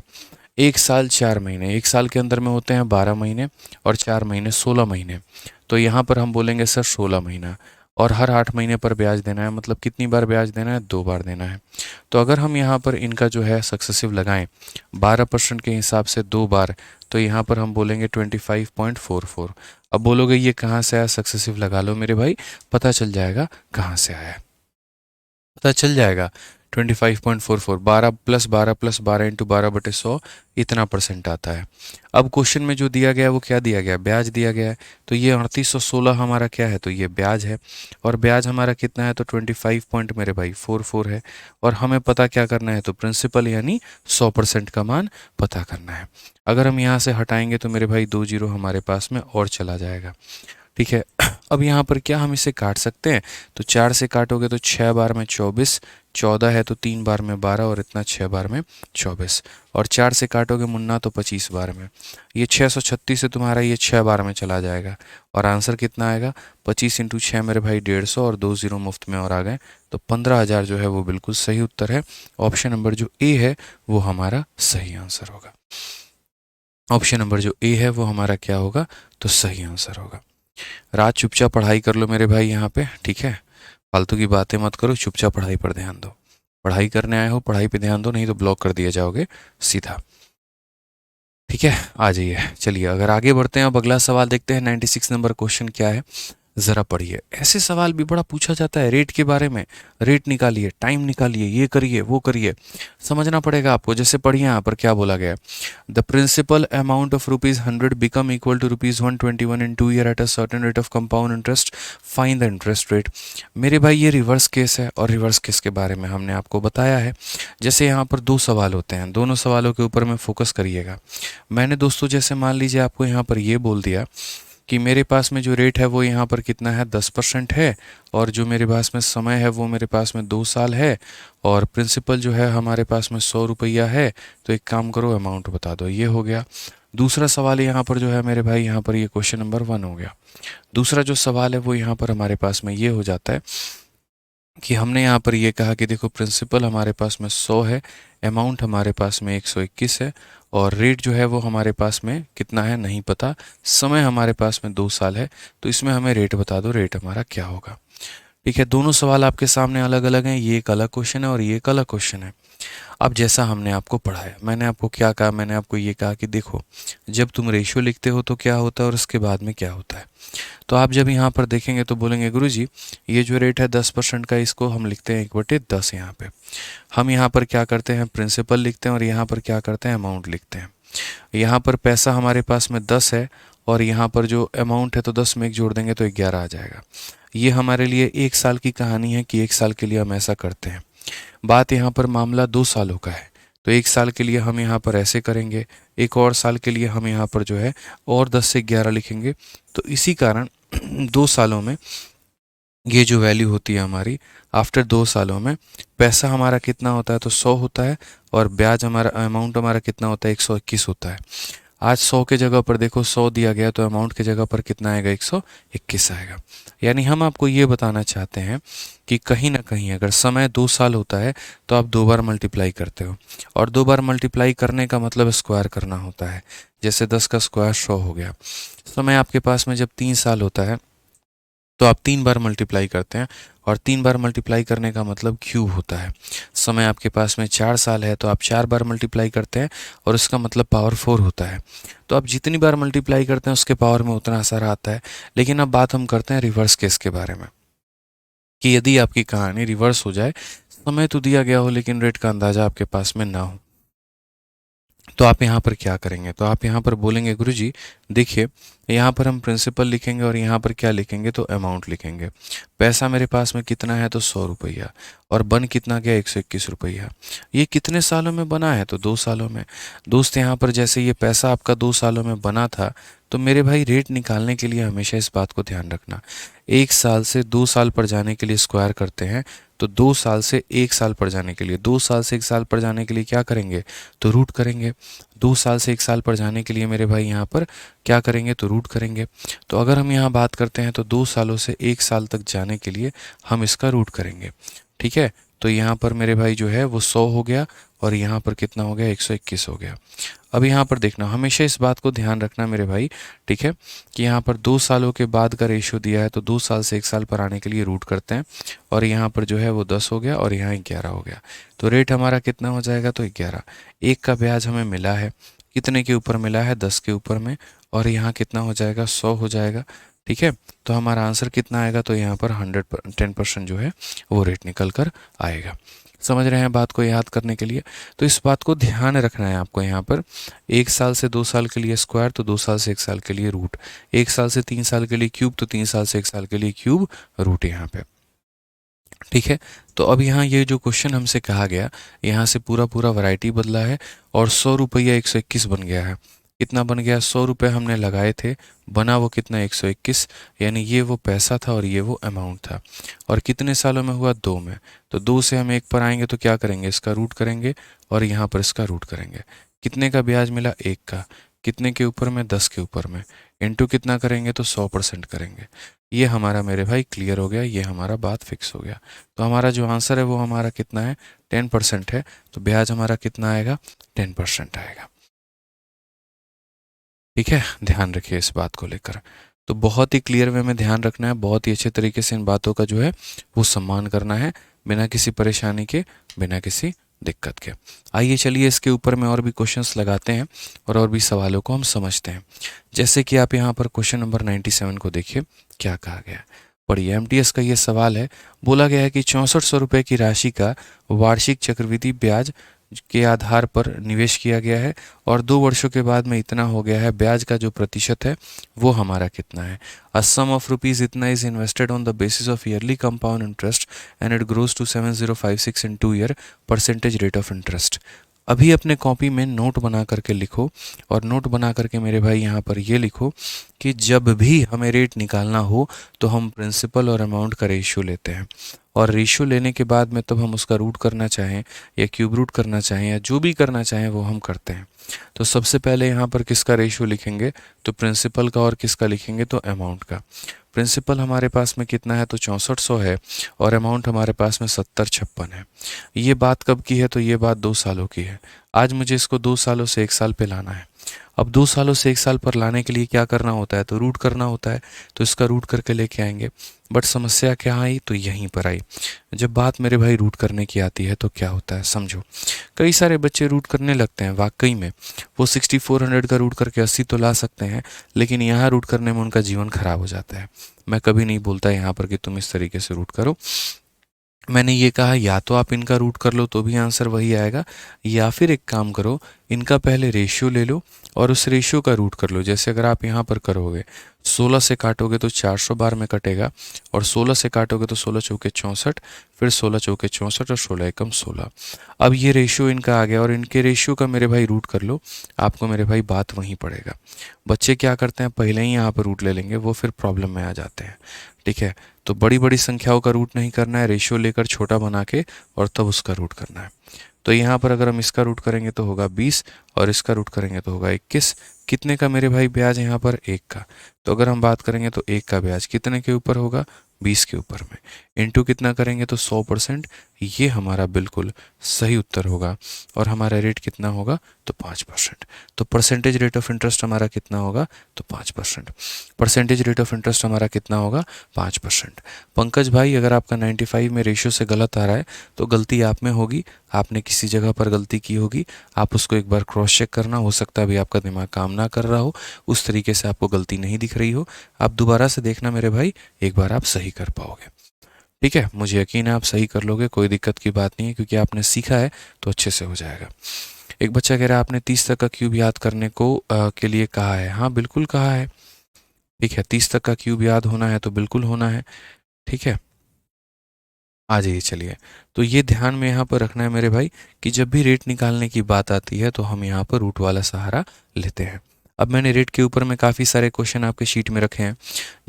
1 साल 4 महीने, 1 साल के अंदर में होते हैं 12 महीने, और 4 महीने 16 महीने। तो यहाँ पर हम बोलेंगे सर 16 महीना, और हर 8 महीने पर ब्याज देना है, मतलब कितनी बार ब्याज देना है? 2 बार देना है। तो अगर हम यहाँ पर इनका जो है सक्सेसिव लगाएं 12% के हिसाब से 2 बार, तो यहाँ पर हम बोलेंगे 25.44। अब बोलोगे ये कहाँ से आया? सक्सेसिव लगा लो मेरे भाई, पता चल जाएगा कहाँ से आया, पता चल जाएगा। 25.44, 12 प्लस 12 प्लस 12 इंटू 12/100, इतना परसेंट आता है। अब क्वेश्चन में जो दिया गया है वो क्या दिया गया? ब्याज दिया गया है। तो ये 3816 हमारा क्या है? तो ये ब्याज है, और ब्याज हमारा कितना है? तो 25 पॉइंट मेरे भाई 44 है। और हमें पता क्या करना है? तो प्रिंसिपल यानी 100% का मान पता करना है। अगर हम यहाँ से हटाएंगे तो मेरे भाई 2 जीरो हमारे पास में और चला जाएगा। ठीक है, अब यहाँ पर क्या हम इसे काट सकते हैं? तो 4 से काटोगे तो 6 बार में 24, 14 है तो 3 बार में 12, और इतना 6 बार में 24, और 4 से काटोगे मुन्ना तो 25 बार में। ये 636 से तुम्हारा ये 6 बार में चला जाएगा, और आंसर कितना आएगा? 25 इंटू 6 मेरे भाई 150, और 2 जीरो मुफ्त में और आ गए, तो 15,000 जो है वो बिल्कुल सही उत्तर है। ऑप्शन नंबर जो ए है वो हमारा सही आंसर होगा। ऑप्शन नंबर जो ए है वो हमारा क्या होगा? तो सही आंसर होगा। रात चुपचाप पढ़ाई कर लो मेरे भाई यहाँ पे, ठीक है? फालतू की बातें मत करो, चुपचाप पढ़ाई पर ध्यान दो। पढ़ाई करने आए हो, पढ़ाई पे ध्यान दो, नहीं तो ब्लॉक कर दिए जाओगे सीधा। ठीक है, आ जाइए। चलिए अगर आगे बढ़ते हैं, अब अगला सवाल देखते हैं। 96 नंबर क्वेश्चन क्या है, ज़रा पढ़िए। ऐसे सवाल भी बड़ा पूछा जाता है रेट के बारे में। रेट निकालिए, टाइम निकालिए, ये करिए वो करिए, समझना पड़ेगा आपको। जैसे पढ़िए यहाँ पर क्या बोला गया, the principal amount of ₹100 become equal to ₹121 in 2 year at a certain rate of compound interest, find the interest rate. मेरे भाई ये रिवर्स केस है, और रिवर्स केस के बारे में हमने आपको बताया है। जैसे यहाँ पर 2 सवाल होते हैं, दोनों सवालों के ऊपर में फोकस करिएगा। मैंने दोस्तों जैसे मान लीजिए आपको यहाँ पर ये बोल दिया कि मेरे पास में जो रेट है वो यहाँ पर कितना है? 10% है, और जो मेरे पास में समय है वो मेरे पास में 2 साल है, और प्रिंसिपल जो है हमारे पास में 100 रुपया है। तो एक काम करो, अमाउंट बता दो, ये हो गया। दूसरा सवाल यहाँ पर जो है मेरे भाई, यहाँ पर ये क्वेश्चन नंबर 1 हो गया। दूसरा जो सवाल है वो यहाँ पर हमारे पास में ये हो जाता है कि हमने यहाँ पर ये कहा कि देखो प्रिंसिपल हमारे पास में 100 है, अमाउंट हमारे पास में 121 है, और रेट जो है वो हमारे पास में कितना है नहीं पता, समय हमारे पास में 2 साल है। तो इसमें हमें रेट बता दो, रेट हमारा क्या होगा। ठीक है, दोनों सवाल आपके सामने अलग अलग हैं, ये एक अलग क्वेश्चन है और ये एक अलग क्वेश्चन है। अब जैसा हमने आपको पढ़ाया, मैंने आपको क्या कहा? मैंने आपको ये कहा कि देखो जब तुम रेशियो लिखते हो तो क्या होता है और उसके बाद में क्या होता है। तो आप जब यहाँ पर देखेंगे तो बोलेंगे गुरुजी ये जो रेट है 10% का, इसको हम लिखते हैं 1/10। यहाँ पे हम यहाँ पर क्या करते हैं? प्रिंसिपल लिखते हैं, और यहाँ पर क्या करते हैं? अमाउंट लिखते हैं। यहाँ पर पैसा हमारे पास में 10 है, और यहाँ पर जो अमाउंट है तो 10 में 1 जोड़ देंगे तो 11 आ जाएगा। ये हमारे लिए 1 साल की कहानी है कि 1 साल के लिए हम ऐसा करते हैं। बात यहाँ पर मामला 2 सालों का है, तो 1 साल के लिए हम यहाँ पर ऐसे करेंगे, एक और साल के लिए हम यहाँ पर जो है और 10 से 11 लिखेंगे। तो इसी कारण 2 सालों में ये जो वैल्यू होती है हमारी, आफ्टर 2 सालों में पैसा हमारा कितना होता है? तो 100 होता है, और ब्याज हमारा अमाउंट हमारा कितना होता है? 121 होता है। आज 100 के जगह पर देखो 100 दिया गया तो अमाउंट की जगह पर कितना आएगा, 121 आएगा। यानी हम आपको ये बताना चाहते हैं कि कहीं ना कहीं अगर समय 2 साल होता है तो आप 2 बार मल्टीप्लाई करते हो, और 2 बार मल्टीप्लाई करने का मतलब स्क्वायर करना होता है। जैसे 10 का स्क्वायर 100 हो गया। समय आपके पास में जब 3 साल होता है तो आप 3 बार मल्टीप्लाई करते हैं, और 3 बार मल्टीप्लाई करने का मतलब क्यूब होता है। समय आपके पास में 4 साल है तो आप 4 बार मल्टीप्लाई करते हैं, और उसका मतलब पावर 4 होता है। तो आप जितनी बार मल्टीप्लाई करते हैं उसके पावर में उतना असर आता है। लेकिन अब बात हम करते हैं रिवर्स केस के बारे में, कि यदि आपकी कहानी रिवर्स हो जाए, समय तो दिया गया हो लेकिन रेट का अंदाज़ा आपके पास में ना हो, तो आप यहाँ पर क्या करेंगे? तो आप यहाँ पर बोलेंगे गुरुजी देखिए, यहाँ पर हम प्रिंसिपल लिखेंगे और यहाँ पर क्या लिखेंगे, तो अमाउंट लिखेंगे। पैसा मेरे पास में कितना है, तो 100 रुपया, और बन कितना गया, 121 रुपया। ये कितने सालों में बना है, तो 2 सालों में। दोस्त यहाँ पर जैसे ये पैसा आपका 2 सालों में बना था, तो मेरे भाई रेट निकालने के लिए हमेशा इस बात को ध्यान रखना, 1 साल से 2 साल पर जाने के लिए स्क्वायर करते हैं, तो 2 साल से 1 साल पर जाने के लिए, 2 साल से 1 साल पर जाने के लिए क्या करेंगे, तो रूट करेंगे। 2 साल से 1 साल पर जाने के लिए मेरे भाई यहाँ पर क्या करेंगे, तो रूट करेंगे। तो अगर हम यहाँ बात करते हैं तो 2 सालों से 1 साल तक जाने के लिए हम इसका रूट करेंगे। ठीक है, तो यहाँ पर मेरे भाई जो है वो 100 हो गया, और यहाँ पर कितना हो गया, 121 हो गया। अब यहाँ पर देखना, हमेशा इस बात को ध्यान रखना मेरे भाई, ठीक है, कि यहाँ पर 2 सालों के बाद का रेशियो दिया है तो 2 साल से 1 साल पर आने के लिए रूट करते हैं, और यहाँ पर जो है वो 10 हो गया, और यहाँ 11 हो गया। तो रेट हमारा कितना हो जाएगा, तो 11। एक का ब्याज हमें मिला है, कितने के ऊपर मिला है, 10 के ऊपर में, और यहाँ कितना हो जाएगा, 100 हो जाएगा। ठीक है, तो हमारा आंसर कितना आएगा, तो यहाँ पर 10% जो है वो रेट निकल कर आएगा। समझ रहे हैं बात को याद करने के लिए? तो इस बात को ध्यान रखना है आपको। यहाँ पर 1 साल से 2 साल के लिए स्क्वायर, तो 2 साल से 1 साल के लिए रूट, 1 साल से 3 साल के लिए क्यूब, तो 3 साल से 1 साल के लिए क्यूब रूट यहाँ पे। ठीक है, तो अब यहाँ ये जो क्वेश्चन हमसे कहा गया, यहाँ से पूरा पूरा वैरायटी बदला है, और 100 रुपया 121 बन गया है। कितना बन गया, 100 रुपये हमने लगाए थे, बना वो कितना, 121। यानी ये वो पैसा था और ये वो अमाउंट था। और कितने सालों में हुआ, 2 में। तो 2 से हम 1 पर आएंगे तो क्या करेंगे, इसका रूट करेंगे, और यहाँ पर इसका रूट करेंगे। कितने का ब्याज मिला, 1 का। कितने के ऊपर में, 10 के ऊपर में। इंटू कितना करेंगे, तो 100% करेंगे। ये हमारा मेरे भाई क्लियर हो गया, ये हमारा बात फिक्स हो गया। तो हमारा जो आंसर है वो हमारा कितना है, 10% है। तो ब्याज हमारा कितना आएगा, 10% आएगा। ठीक है, ध्यान रखिए इस बात को लेकर। तो बहुत ही क्लियर वे में ध्यान रखना है, बहुत ही अच्छे तरीके से इन बातों का जो है वो सम्मान करना है, बिना किसी परेशानी के, बिना किसी दिक्कत के। आइए चलिए इसके ऊपर में और भी क्वेश्चंस लगाते हैं, और भी सवालों को हम समझते हैं। जैसे कि आप यहाँ पर क्वेश्चन नंबर 97 को देखिए, क्या कहा गया है, पढ़िए। एमटीएस का ये सवाल है, बोला गया है कि 6400 रुपये की राशि का वार्षिक चक्रवृद्धि ब्याज के आधार पर निवेश किया गया है, और 2 वर्षों के बाद में इतना हो गया है। ब्याज का जो प्रतिशत है वो हमारा कितना है। अ सम ऑफ रुपीज इतना is invested on the basis of yearly compound interest and it grows to 7056 in 2 year percentage rate of interest. अभी अपने कॉपी में नोट बना करके लिखो, और नोट बना करके मेरे भाई यहाँ पर ये लिखो कि जब भी हमें रेट निकालना हो तो हम प्रिंसिपल और अमाउंट का रेशियो लेते हैं, और रेशियो लेने के बाद में तब हम उसका रूट करना चाहें या क्यूब रूट करना चाहें या जो भी करना चाहें वो हम करते हैं। तो सबसे पहले यहाँ पर किसका रेशियो लिखेंगे, तो प्रिंसिपल का, और किसका लिखेंगे, तो अमाउंट का। प्रिंसिपल हमारे पास में कितना है, तो 6400 है, और अमाउंट हमारे पास में 7056 है। ये बात कब की है, तो ये बात 2 सालों की है। आज मुझे इसको 2 सालों से 1 साल पे लाना है। अब 2 सालों से 1 साल पर लाने के लिए क्या करना होता है, तो रूट करना होता है। तो इसका रूट करके लेके आएंगे। बट समस्या क्या आई, तो यहीं पर आई। जब बात मेरे भाई रूट करने की आती है तो क्या होता है, समझो। कई सारे बच्चे रूट करने लगते हैं, वाकई में वो 6400 का रूट करके 80 तो ला सकते हैं, लेकिन यहाँ रूट करने में उनका जीवन खराब हो जाता है। मैं कभी नहीं बोलता यहाँ पर कि तुम इस तरीके से रूट करो। मैंने ये कहा या तो आप इनका रूट कर लो तो भी आंसर वही आएगा, या फिर एक काम करो, इनका पहले रेशियो ले लो और उस रेशियो का रूट कर लो। जैसे अगर आप यहाँ पर करोगे, 16 से काटोगे तो 400 बार में कटेगा, और 16 से काटोगे तो 16 चौके 64, फिर 16 चौके 64 और 16 एकम 16। अब ये रेशियो इनका आ गया, और इनके रेशियो का मेरे भाई रूट कर लो, आपको मेरे भाई बात वहीं पड़ेगा। बच्चे क्या करते हैं, पहले ही यहाँ पर रूट ले लेंगे, वो फिर प्रॉब्लम में आ जाते हैं। ठीक है, तो बड़ी बड़ी संख्याओं का रूट नहीं करना है, रेशियो लेकर छोटा बना के और तब उसका रूट करना है। तो यहाँ पर अगर हम इसका रूट करेंगे तो होगा 20, और इसका रूट करेंगे तो होगा 21। कितने का मेरे भाई ब्याज यहाँ पर? 1 का। तो अगर हम बात करेंगे तो 1 का ब्याज कितने के ऊपर होगा? 20 के ऊपर में। इनटू कितना करेंगे तो 100%। ये हमारा बिल्कुल सही उत्तर होगा। और हमारा रेट कितना होगा? तो 5%। तो परसेंटेज रेट ऑफ इंटरेस्ट हमारा कितना होगा? तो 5%। परसेंटेज रेट ऑफ इंटरेस्ट हमारा कितना होगा? 5%। पंकज भाई, अगर आपका 95 में रेशियो से गलत आ रहा है तो गलती आप में होगी, आपने किसी जगह पर गलती की होगी। आप उसको एक बार क्रॉस चेक करना, हो सकता है अभी आपका दिमाग काम ना कर रहा हो, उस तरीके से आपको गलती नहीं दिख रही हो। आप दोबारा से देखना मेरे भाई, एक बार आप सही कर पाओगे। ठीक है, मुझे यकीन है आप सही कर लोगे, कोई दिक्कत की बात नहीं है, क्योंकि आपने सीखा है तो अच्छे से हो जाएगा। एक बच्चा कह रहा है आपने 30 तक का क्यूब याद करने को के लिए कहा है। हाँ बिल्कुल कहा है। ठीक है, 30 तक का क्यूब याद होना है तो बिल्कुल होना है। ठीक है, आ जाइए चलिए। तो ये ध्यान में यहाँ पर रखना है मेरे भाई कि जब भी रेट निकालने की बात आती है तो हम यहाँ पर रूट वाला सहारा लेते हैं। अब मैंने रेट के ऊपर में काफ़ी सारे क्वेश्चन आपके शीट में रखे हैं।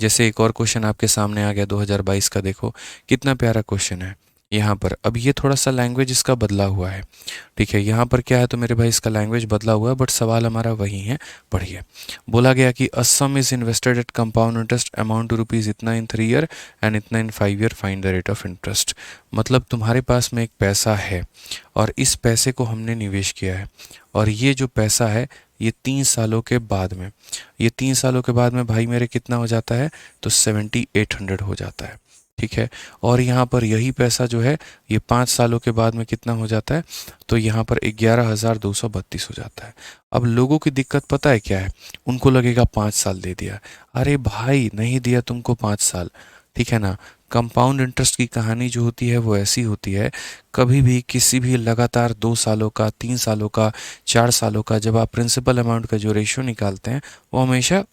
जैसे एक और क्वेश्चन आपके सामने आ गया 2022 का, देखो कितना प्यारा क्वेश्चन है यहाँ पर। अब ये थोड़ा सा लैंग्वेज इसका बदला हुआ है। ठीक है, यहाँ पर क्या है तो मेरे भाई इसका लैंग्वेज बदला हुआ है, बट सवाल हमारा वही है। पढ़िए, बोला गया कि a sum is invested at compound interest amount to rupees इतना इन 3 ईयर एंड इतना in 5 year, find the rate of interest. मतलब तुम्हारे पास में एक पैसा है और इस पैसे को हमने निवेश किया है, और ये जो पैसा है ये 3 सालों के बाद में, ये 3 सालों के बाद में भाई मेरे कितना हो जाता है तो 7800 हो जाता है। ठीक है, और यहाँ पर यही पैसा जो है ये 5 सालों के बाद में कितना हो जाता है तो यहाँ पर 11232 हो जाता है। अब लोगों की दिक्कत पता है क्या है? उनको लगेगा 5 साल दे दिया। अरे भाई नहीं दिया तुमको 5 साल। ठीक है ना, कंपाउंड इंटरेस्ट की कहानी जो होती है वो ऐसी होती है, कभी भी किसी भी लगातार 2 सालों का, 3 सालों का, 4 सालों का जब आप प्रिंसिपल अमाउंट का जो रेशियो निकालते हैं वो हमेशा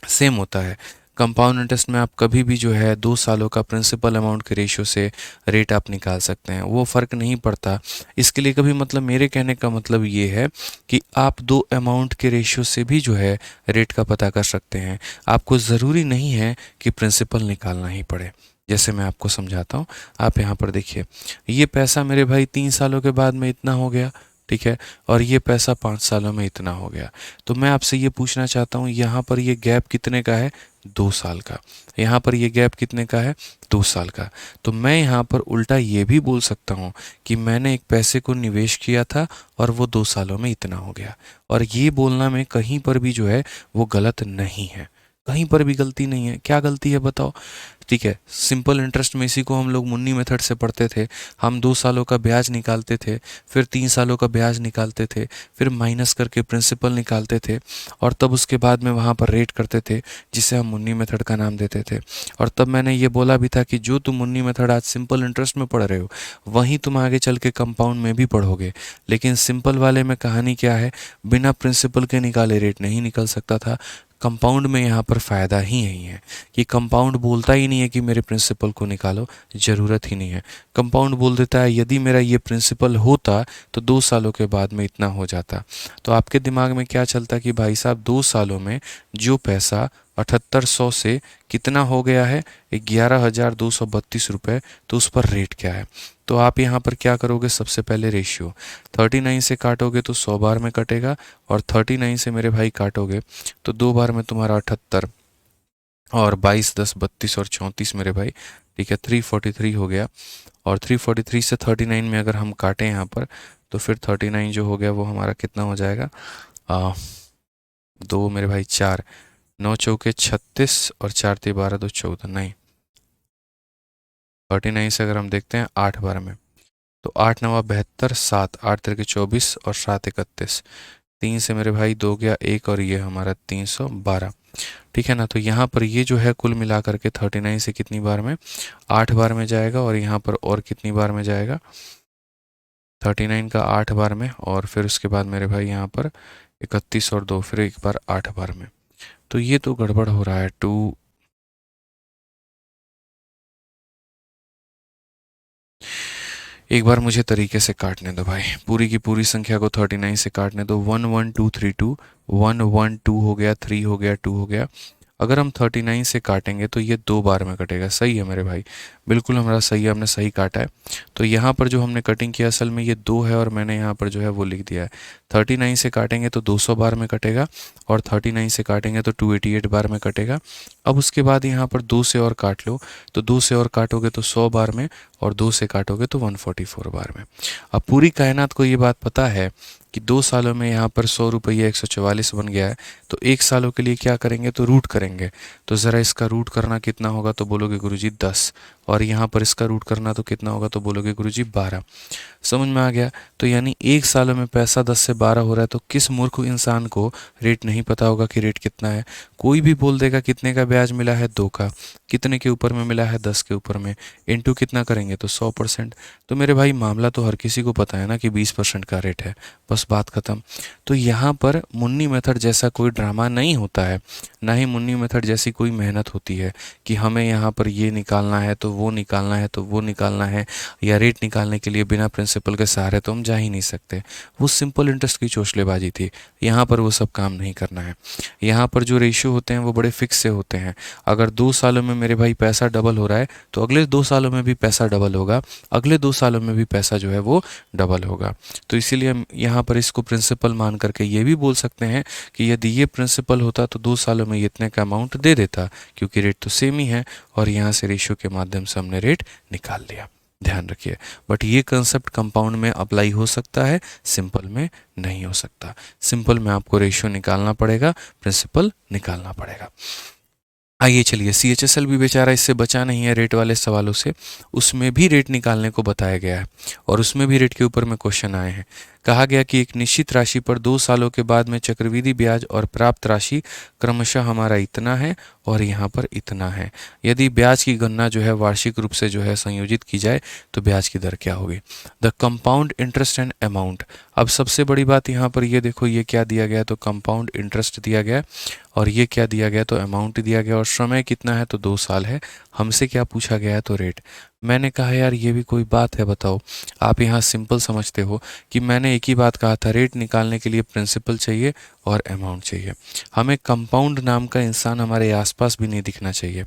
सेम होता है। कंपाउंड इंटरेस्ट में आप कभी भी जो है 2 सालों का प्रिंसिपल अमाउंट के रेशियो से रेट आप निकाल सकते हैं, वो फ़र्क नहीं पड़ता। इसके लिए कभी मतलब मेरे कहने का मतलब ये है कि आप 2 अमाउंट के रेशियो से भी जो है रेट का पता कर सकते हैं। आपको ज़रूरी नहीं है कि प्रिंसिपल निकालना ही पड़े। जैसे मैं आपको समझाता हूँ, आप यहाँ पर देखिए, ये पैसा मेरे भाई 3 सालों के बाद में इतना हो गया। ठीक है, और ये पैसा 5 सालों में इतना हो गया। तो मैं आपसे ये पूछना चाहता हूँ, यहाँ पर ये गैप कितने का है? 2 साल का। यहाँ पर ये गैप कितने का है? 2 साल का। तो मैं यहाँ पर उल्टा ये भी बोल सकता हूँ कि मैंने एक पैसे को निवेश किया था और वो 2 सालों में इतना हो गया। और ये बोलना में कहीं पर भी जो है वो गलत नहीं है, कहीं पर भी गलती नहीं है। क्या गलती है बताओ? ठीक है, सिंपल इंटरेस्ट में इसी को हम लोग मुन्नी मेथड से पढ़ते थे। हम 2 सालों का ब्याज निकालते थे, फिर 3 सालों का ब्याज निकालते थे, फिर माइनस करके प्रिंसिपल निकालते थे, और तब उसके बाद में वहाँ पर रेट करते थे, जिसे हम मुन्नी मेथड का नाम देते थे। और तब मैंने ये बोला भी था कि जो तुम मुन्नी मेथड आज सिंपल इंटरेस्ट में पढ़ रहे हो वहीं तुम आगे चल के कंपाउंड में भी पढ़ोगे। लेकिन सिंपल वाले में कहानी क्या है, बिना प्रिंसिपल के निकाले रेट नहीं निकल सकता था। कंपाउंड में यहाँ पर फ़ायदा ही यही है कि कंपाउंड बोलता ही नहीं है कि मेरे प्रिंसिपल को निकालो, ज़रूरत ही नहीं है। कंपाउंड बोल देता है यदि मेरा ये प्रिंसिपल होता तो 2 सालों के बाद में इतना हो जाता। तो आपके दिमाग में क्या चलता कि भाई साहब 2 सालों में जो पैसा 7800 से कितना हो गया है 11232 रुपये, तो उस पर रेट क्या है? तो आप यहाँ पर क्या करोगे? सबसे पहले रेशियो 39 से काटोगे तो 100 बार में कटेगा, और 39 से मेरे भाई काटोगे तो 2 बार में तुम्हारा 78, और 22 10 32 और 34 मेरे भाई। ठीक है, 343 हो गया। और 343 से 39 में अगर हम काटें यहाँ पर तो फिर 39 जो हो गया वो हमारा कितना हो जाएगा? 2 मेरे भाई 4, 9 चौके 36 और 4 × 12 2 14, नहीं 39 से अगर हम देखते हैं 8 बार में तो 8 9 72, 7 8 3 24 और 7 31, 3 से मेरे भाई 2 गया 1, और ये हमारा 312। ठीक है ना, तो यहाँ पर ये जो है कुल मिला करके 39 से कितनी बार में? 8 बार में जाएगा, और यहाँ पर और कितनी बार में जाएगा? 39 का 8 बार में, और फिर उसके बाद मेरे भाई यहाँ पर 31 और 2 फिर एक बार 8 बार में। तो ये तो गड़बड़ हो रहा है। एक बार मुझे तरीके से काटने दो भाई, पूरी की पूरी संख्या को 39 से काटने दो। 1 1 2 3 2, 1 1 2 हो गया, 3 हो गया, 2 हो गया, अगर हम 39 से काटेंगे तो ये 2 बार में कटेगा। सही है मेरे भाई, बिल्कुल हमारा सही है, हमने सही काटा है। तो यहाँ पर जो हमने कटिंग किया असल में ये 2 है और मैंने यहाँ पर जो है वो लिख दिया है। 39 से काटेंगे तो 200 बार में कटेगा और 39 से काटेंगे तो 288 बार में कटेगा। अब उसके बाद यहाँ पर 2 से और काट लो, तो 2 से और काटोगे तो 100 बार में और 2 से काटोगे तो 144 बार में। अब पूरी कायनात को ये बात पता है कि 2 सालों में यहाँ पर 100 रुपये 144 बन गया है, तो 1 सालों के लिए क्या करेंगे तो रूट करेंगे। तो ज़रा इसका रूट करना कितना होगा तो बोलोगे गुरुजी 10, और यहाँ पर इसका रूट करना तो कितना होगा तो बोलोगे गुरुजी 12। समझ में आ गया? तो यानी 1 सालों में पैसा 10 से 12 हो रहा है, तो किस मूर्ख इंसान को रेट नहीं पता होगा कि रेट कितना है? कोई भी बोल देगा कितने का ब्याज मिला है, 2 का। कितने के ऊपर में मिला है, 10 के ऊपर में। इनटू कितना करेंगे तो 100%। तो मेरे भाई मामला तो हर किसी को पता है ना कि 20% का रेट है, बस बात खत्म। तो यहाँ पर मुन्नी मेथड जैसा कोई ड्रामा नहीं होता है, ना ही मुन्नी मेथड जैसी कोई मेहनत होती है कि हमें यहाँ पर ये निकालना है तो वो निकालना है तो वो निकालना है, या रेट निकालने के लिए बिना प्रिंसिपल के सहारे तो हम जा ही नहीं सकते। वो सिंपल इंटरेस्ट की चोचलेबाजी थी। यहाँ पर वो सब काम नहीं करना है। यहाँ पर जो रेशियो होते हैं वो बड़े फिक्स से होते हैं। अगर 2 सालों में मेरे भाई पैसा डबल हो रहा है तो अगले 2 सालों में भी पैसा डबल होगा, अगले 2 सालों में भी पैसा जो है वो डबल होगा। तो इसीलिए हम यहाँ पर इसको प्रिंसिपल मान करके ये भी बोल सकते हैं कि यदि ये प्रिंसिपल होता तो 2 सालों में ये इतने का अमाउंट दे देता, क्योंकि रेट तो सेम ही है और यहाँ से रेशियो के माध्यम से हमने रेट निकाल लिया। ध्यान रखिए, बट ये कंसेप्ट कंपाउंड में अप्लाई हो सकता है, सिंपल में नहीं हो सकता। सिंपल में आपको रेशियो निकालना पड़ेगा, प्रिंसिपल निकालना पड़ेगा। आइए चलिए, CHSL भी बेचारा इससे बचा नहीं है रेट वाले सवालों से। उसमें भी रेट निकालने को बताया गया है और उसमें भी रेट के ऊपर में क्वेश्चन आए हैं। कहा गया कि एक निश्चित राशि पर 2 सालों के बाद में चक्रवृद्धि ब्याज और प्राप्त राशि क्रमशः हमारा इतना है और यहाँ पर इतना है। यदि ब्याज की गणना जो है वार्षिक रूप से जो है संयोजित की जाए तो ब्याज की दर क्या होगी? The compound interest and amount. अब सबसे बड़ी बात यहाँ पर ये देखो, ये क्या दिया गया तो कंपाउंड इंटरेस्ट दिया गया और ये क्या दिया गया तो अमाउंट दिया गया, और समय कितना है तो 2 साल है। हमसे क्या पूछा गया है तो रेट। मैंने कहा यार ये भी कोई बात है, बताओ। आप यहाँ सिंपल समझते हो कि मैंने एक ही बात कहा था, रेट निकालने के लिए प्रिंसिपल चाहिए और अमाउंट चाहिए। हमें कंपाउंड नाम का इंसान हमारे आसपास भी नहीं दिखना चाहिए।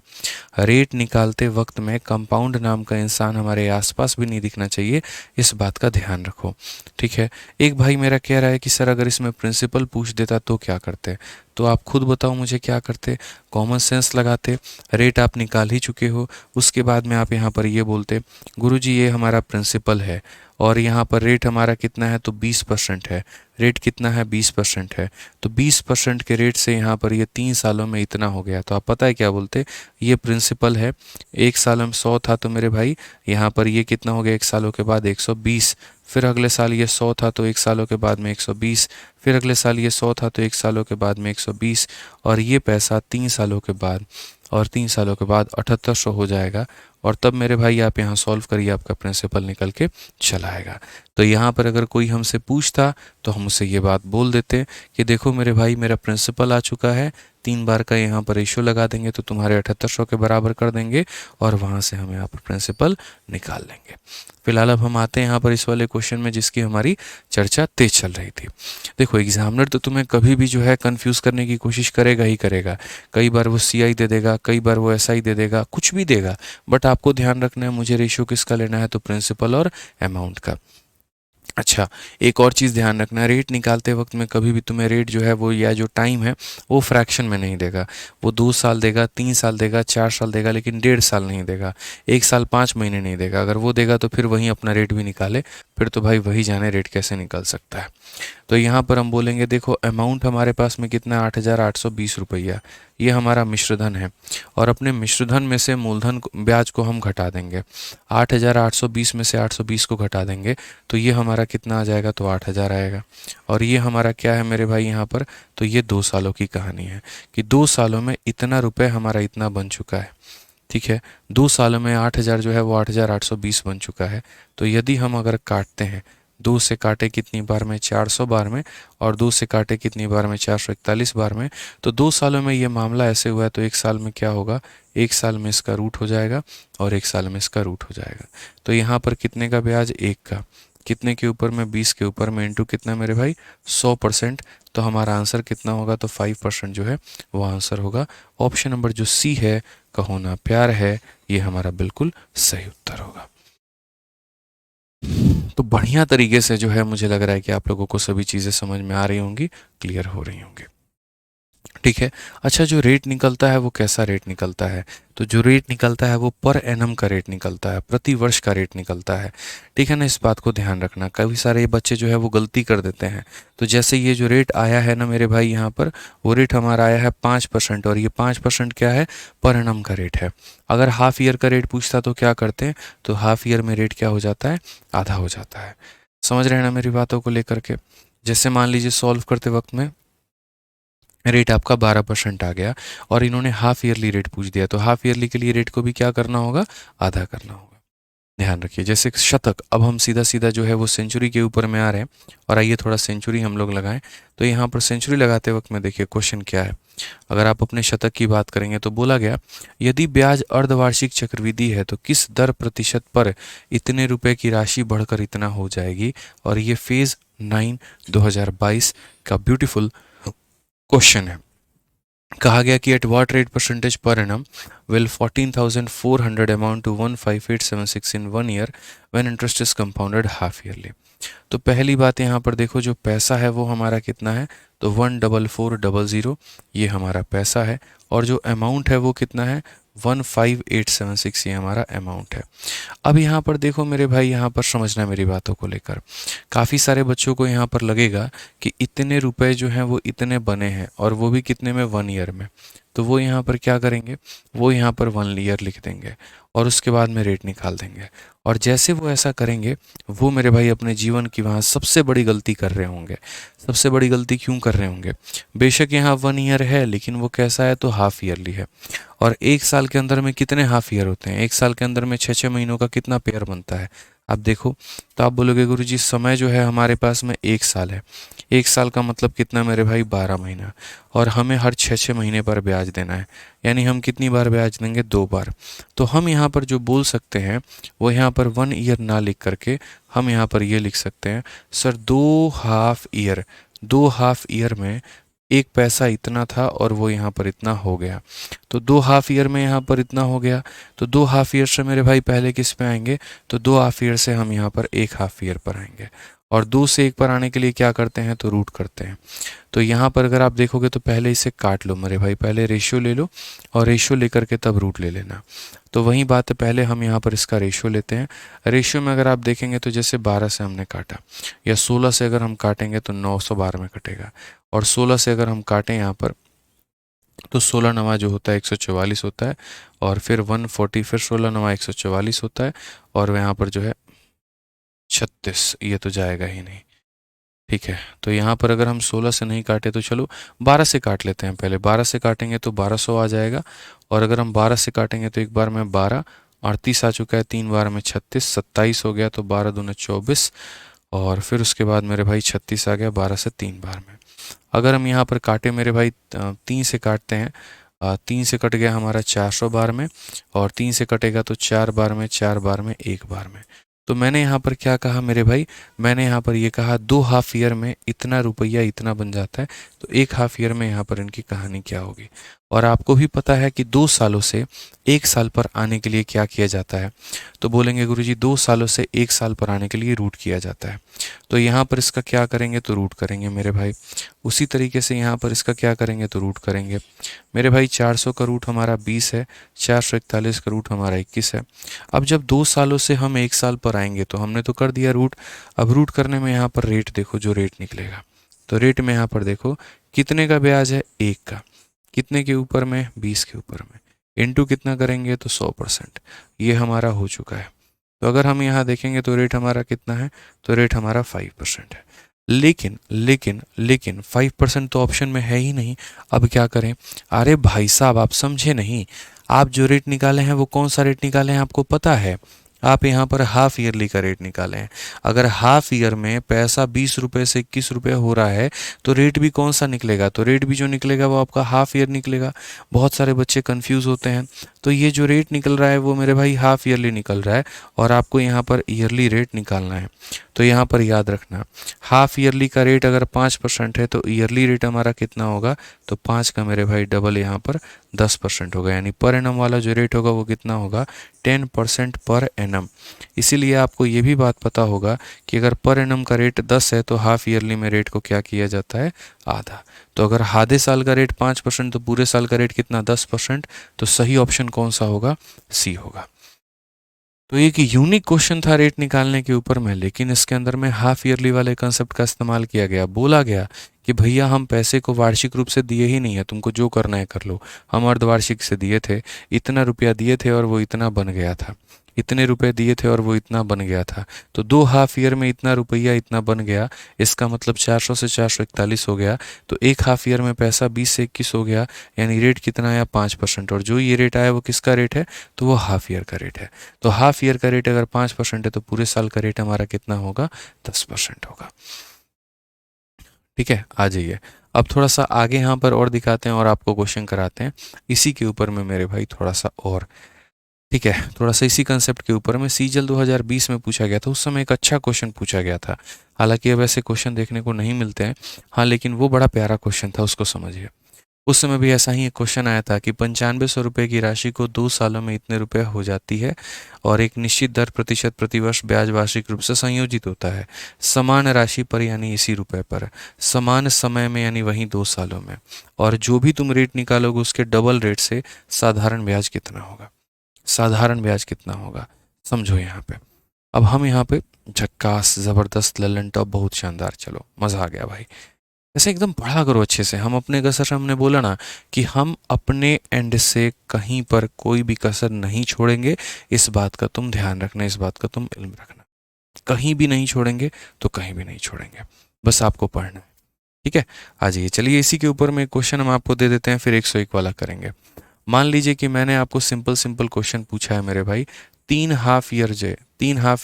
रेट निकालते वक्त में कंपाउंड नाम का इंसान हमारे आसपास भी नहीं दिखना चाहिए, इस बात का ध्यान रखो, ठीक है। एक भाई मेरा कह रहा है कि सर अगर इसमें प्रिंसिपल पूछ देता तो क्या करते? तो आप खुद बताओ मुझे क्या करते? कॉमन सेंस लगाते। रेट आप निकाल ही चुके हो, उसके बाद में आप यहाँ पर ये बोलते गुरुजी ये हमारा प्रिंसिपल है और यहाँ पर रेट हमारा कितना है तो 20% है। रेट कितना है? 20% है। तो 20% के रेट से यहाँ पर ये 3 सालों में इतना हो गया। तो आप पता है क्या बोलते, ये प्रिंसिपल है, 1 साल में 100 था तो मेरे भाई यहाँ पर ये कितना हो गया 1 सालों के बाद 120। फिर अगले साल ये 100 था तो 1 सालों के बाद में 120। फिर अगले साल ये 100 था तो 1 सालों के बाद में 120, और ये पैसा 3 सालों के बाद, और 3 सालों के बाद 7800 हो जाएगा। और तब मेरे भाई आप यहाँ सॉल्व करिए, आपका प्रिंसिपल निकल के चला आएगा। तो यहाँ पर अगर कोई हमसे पूछता तो हम उसे ये बात बोल देते कि देखो मेरे भाई मेरा प्रिंसिपल आ चुका है, 3 बार का यहाँ पर रेशियो लगा देंगे तो तुम्हारे 7800 के बराबर कर देंगे और वहाँ से हम यहाँ पर प्रिंसिपल निकाल लेंगे। फिलहाल अब हम आते हैं यहाँ पर इस वाले क्वेश्चन में जिसकी हमारी चर्चा तेज चल रही थी। देखो एग्जामिनर तो तुम्हें कभी भी जो है कंफ्यूज करने की कोशिश करेगा ही करेगा। कई बार वो CI दे देगा, कई बार वो SI दे देगा, कुछ भी देगा, बट आपको ध्यान रखना है मुझे रेशियो किसका लेना है तो प्रिंसिपल और अमाउंट का। अच्छा, एक और चीज़ ध्यान रखना है, रेट निकालते वक्त में कभी भी तुम्हें रेट जो है वो या जो टाइम है वो फ्रैक्शन में नहीं देगा। वो 2 साल देगा, 3 साल देगा, 4 साल देगा, लेकिन 1.5 साल नहीं देगा, 1 साल 5 महीने नहीं देगा। अगर वो देगा तो फिर वहीं अपना रेट भी निकाले, फिर तो भाई वही जाने रेट कैसे निकल सकता है। तो यहाँ पर हम बोलेंगे देखो अमाउंट हमारे पास में कितना 8,820 रुपया, ये हमारा मिश्रधन है, और अपने मिश्रधन में से मूलधन ब्याज को हम घटा देंगे। 8,820 में से 820 को घटा देंगे तो ये हमारा कितना आ जाएगा तो 8,000 आएगा। और ये हमारा क्या है मेरे भाई यहाँ पर, तो ये 2 सालों की कहानी है कि 2 सालों में इतना रुपए हमारा इतना बन चुका है, ठीक है। 2 सालों में 8,000 जो है वो 8,820 बन चुका है। तो यदि हम अगर काटते हैं, 2 से काटे कितनी बार में 400 बार में, और 2 से काटे कितनी बार में 441 बार में, तो 2 सालों में ये मामला ऐसे हुआ है तो 1 साल में क्या होगा, 1 साल में इसका रूट हो जाएगा और 1 साल में इसका रूट हो जाएगा। तो यहाँ पर कितने का ब्याज, 1 का, कितने के ऊपर में, 20 के ऊपर में, इंटू कितना मेरे भाई 100%। तो हमारा आंसर कितना होगा, तो 5% जो है वो आंसर होगा। ऑप्शन नंबर जो सी है, कहो ना प्यार है, ये हमारा बिल्कुल सही उत्तर होगा। तो बढ़िया तरीके से जो है मुझे लग रहा है कि आप लोगों को सभी चीज़ें समझ में आ रही होंगी, क्लियर हो रही होंगी। ठीक है। अच्छा, जो रेट निकलता है वो कैसा रेट निकलता है, तो जो रेट निकलता है वो पर एनम का रेट निकलता है, प्रति वर्ष का रेट निकलता है। ठीक है ना, इस बात को ध्यान रखना। कई सारे बच्चे जो है वो गलती कर देते हैं। तो जैसे ये जो रेट आया है ना मेरे भाई यहाँ पर, वो रेट हमारा आया है 5%, और ये 5% क्या है, पर एनम का रेट है। अगर हाफ ईयर का रेट पूछता तो क्या करते हैं, तो हाफ ईयर में रेट क्या हो जाता है, आधा हो जाता है। समझ रहे हैं ना मेरी बातों को लेकर के। जैसे मान लीजिए सॉल्व करते वक्त में रेट आपका 12% आ गया, और इन्होंने हाफ ईयरली रेट पूछ दिया, तो हाफ ईयरली के लिए रेट को भी क्या करना होगा, आधा करना होगा। ध्यान रखिए। जैसे शतक, अब हम सीधा सीधा जो है वो सेंचुरी के ऊपर में आ रहे हैं, और आइए थोड़ा सेंचुरी हम लोग लगाएं। तो यहाँ पर सेंचुरी लगाते वक्त में देखिए क्वेश्चन क्या है। अगर आप अपने शतक की बात करेंगे तो बोला गया, यदि ब्याज अर्धवार्षिक चक्रवृद्धि है तो किस दर प्रतिशत पर इतने रुपए की राशि बढ़कर इतना हो जाएगी। और ये फेज 9 2022 का ब्यूटीफुल क्वेश्चन है। कहा गया कि at what rate percentage per annum will 14,400 amount to 15876 in 1 year when interest is compounded half yearly. तो पहली बात यहाँ पर देखो, जो पैसा है वो हमारा कितना है, तो 14400 ये हमारा पैसा है, और जो अमाउंट है वो कितना है, 15876 ये हमारा अमाउंट है। अब यहाँ पर देखो मेरे भाई, यहाँ पर समझना मेरी बातों को लेकर। काफ़ी सारे बच्चों को यहाँ पर लगेगा कि इतने रुपए जो हैं वो इतने बने हैं, और वो भी कितने में, 1 ईयर में। तो वो यहाँ पर क्या करेंगे, वो यहाँ पर 1 ईयर लिख देंगे, और उसके बाद में रेट निकाल देंगे। और जैसे वो ऐसा करेंगे, वो मेरे भाई अपने जीवन की वहाँ सबसे बड़ी गलती कर रहे होंगे। सबसे बड़ी गलती क्यों कर रहे होंगे, बेशक यहाँ 1 ईयर है, लेकिन वो कैसा है, तो हाफ ईयरली है। और एक साल के अंदर में कितने हाफ ईयर होते हैं, एक साल के अंदर में 6-6 महीनों का कितना पेयर बनता है, आप देखो। तो आप बोलोगे गुरुजी समय जो है हमारे पास में 1 साल है, 1 साल का मतलब कितना मेरे भाई, 12 महीना, और हमें हर 6-6 महीने पर ब्याज देना है, यानी हम कितनी बार ब्याज देंगे, 2 बार। तो हम यहाँ पर जो बोल सकते हैं वो यहाँ पर 1 ईयर ना लिख करके हम यहाँ पर ये लिख सकते हैं, sir 2 half year, 2 half year में एक पैसा इतना था और वो यहाँ पर इतना हो गया। तो 2 हाफ ईयर में यहाँ पर इतना हो गया, तो 2 हाफ ईयर से मेरे भाई पहले किस पे आएंगे, तो 2 हाफ ईयर से हम यहाँ पर 1 हाफ ईयर पर आएंगे। और 2 से 1 पर आने के लिए क्या करते हैं, तो रूट करते हैं। तो यहाँ पर अगर आप देखोगे तो पहले इसे काट लो मेरे भाई, पहले रेशियो ले लो, और रेशियो लेकर के तब रूट ले लेना। तो वही बात है, पहले हम यहाँ पर इसका रेशियो लेते हैं। रेशियो में अगर आप देखेंगे तो जैसे 12 से हमने काटा, या 16 से अगर हम काटेंगे तो 912 में कटेगा, और 16 से अगर हम काटें यहाँ पर तो 16 नवा जो होता है 144 होता है, और फिर 140, फिर 16 नवा 144 होता है, और यहाँ पर जो है 36, ये तो जाएगा ही नहीं। ठीक है, तो यहाँ पर अगर हम 16 से नहीं काटे तो चलो 12 से काट लेते हैं। पहले 12 से काटेंगे तो 1200 आ जाएगा, और अगर हम 12 से काटेंगे तो एक बार में 12, 38 आ चुका है, 3 बार में 36, 27 हो गया, तो 12 दूना 24, और फिर उसके बाद मेरे भाई 36 आ गया 12 से 3 बार में। अगर हम यहाँ पर काटे मेरे भाई 3 से काटते हैं, 3 से कट गया हमारा 400 बार में, और 3 से कटेगा तो 4 बार में, 4 बार में, 1 बार में। तो मैंने यहाँ पर क्या कहा मेरे भाई, मैंने यहाँ पर ये कहा 2 हाफ ईयर में इतना रुपया इतना बन जाता है। तो 1 हाफ ईयर में यहाँ पर इनकी कहानी क्या होगी। और आपको भी पता है कि 2 सालों से 1 साल पर आने के लिए क्या किया जाता है, तो बोलेंगे गुरुजी 2 सालों से 1 साल पर आने के लिए रूट किया जाता है। तो यहाँ पर इसका क्या करेंगे, तो रूट करेंगे मेरे भाई। उसी तरीके से यहाँ पर इसका क्या करेंगे, तो रूट करेंगे मेरे भाई। 400 का रूट हमारा 20 है, 441 का रूट हमारा 21 है। अब जब 2 सालों से हम 1 साल पर आएंगे तो हमने तो कर दिया रूट। अब रूट करने में यहाँ पर रेट देखो, जो रेट निकलेगा, तो रेट में यहाँ पर देखो कितने का ब्याज है, 1 का, कितने के ऊपर में, 20 के ऊपर में, इनटू कितना करेंगे, तो 100%। ये हमारा हो चुका है। तो अगर हम यहाँ देखेंगे तो रेट हमारा कितना है, तो रेट हमारा 5% है। लेकिन लेकिन लेकिन 5% तो ऑप्शन में है ही नहीं। अब क्या करें, अरे भाई साहब आप समझे नहीं। आप जो रेट निकाले हैं वो कौन सा रेट निकाले हैं, आपको पता है आप यहाँ पर हाफ ईयरली का रेट निकालें। अगर हाफ ईयर में पैसा 20 रुपये से 21 रुपये हो रहा है तो रेट भी कौन सा निकलेगा, तो रेट भी जो निकलेगा वो आपका हाफ ईयर निकलेगा। बहुत सारे बच्चे कंफ्यूज होते हैं। तो ये जो रेट निकल रहा है वो मेरे भाई हाफ ईयरली निकल रहा है और आपको यहाँ पर ईयरली रेट निकालना है। तो यहाँ पर याद रखना, हाफ ईयरली का रेट अगर 5% है तो ईयरली रेट हमारा कितना होगा, तो 5 का मेरे भाई डबल यहाँ पर 10% होगा। यानी पर एनम वाला जो रेट होगा वो कितना होगा, 10% पर एनम। इसीलिए आपको ये भी बात पता होगा कि अगर पर एनम का रेट 10 है तो हाफ ईयरली में रेट को क्या किया जाता है, आधा। तो अगर आधे साल का रेट 5% तो पूरे साल का रेट कितना, 10%। तो सही ऑप्शन कौन सा होगा, सी होगा। तो एक यूनिक क्वेश्चन था रेट निकालने के ऊपर में, लेकिन इसके अंदर में हाफ ईयरली वाले कंसेप्ट का इस्तेमाल किया गया। बोला गया कि भैया हम पैसे को वार्षिक रूप से दिए ही नहीं है, तुमको जो करना है कर लो। हम अर्धवार्षिक से दिए थे, इतना रुपया दिए थे और वो इतना बन गया था, इतने रुपए दिए थे और वो इतना बन गया था। तो 2 हाफ ईयर में इतना रुपया इतना बन गया, इसका मतलब 400 से 441 हो गया। तो एक हाफ ईयर में पैसा 20 से 21 हो गया, यानी रेट कितना आया, 5%। और जो ये रेट आया वो किसका रेट है, तो वो हाफ ईयर का रेट है। तो हाफ ईयर का रेट अगर 5% है तो पूरे साल का रेट हमारा कितना होगा, 10% होगा। ठीक है, आ जाइए अब थोड़ा सा आगे यहाँ पर और दिखाते हैं और आपको क्वेश्चन कराते हैं इसी के ऊपर में मेरे भाई, थोड़ा सा और। ठीक है, थोड़ा सा इसी कंसेप्ट के ऊपर में सीजल 2020 में पूछा गया था। उस समय एक अच्छा क्वेश्चन पूछा गया था। हालांकि अब ऐसे क्वेश्चन देखने को नहीं मिलते हैं, हाँ, लेकिन वो बड़ा प्यारा क्वेश्चन था, उसको समझिए। उस समय भी ऐसा ही एक क्वेश्चन आया था कि 9500 रुपये की राशि को 2 सालों में इतने रुपये हो जाती है और एक निश्चित दर प्रतिशत प्रतिवर्ष ब्याज वार्षिक रूप से संयोजित होता है समान राशि पर, यानी इसी रुपए पर, समान समय में, यानी वहीं 2 सालों में। और जो भी तुम रेट निकालोगे उसके डबल रेट से साधारण ब्याज कितना होगा, साधारण ब्याज कितना होगा, समझो यहाँ पे। अब हम यहाँ पे झक्कास, जबरदस्त, लल्लन टॉप, बहुत शानदार, चलो मजा आ गया भाई। ऐसे एकदम पढ़ा करो अच्छे से। हम अपने कसर से, हमने बोला ना कि हम अपने एंड से कहीं पर कोई भी कसर नहीं छोड़ेंगे। इस बात का तुम ध्यान रखना, इस बात का तुम इल्म रखना, कहीं भी नहीं छोड़ेंगे, तो कहीं भी नहीं छोड़ेंगे, बस आपको पढ़ना है। ठीक है, आ जाइए, चलिए इसी के ऊपर में क्वेश्चन हम आपको दे देते हैं, फिर 101 वाला करेंगे। मान लीजिए कि मैंने आपको सिंपल सिंपल क्वेश्चन पूछा है मेरे भाई, 3 हाफ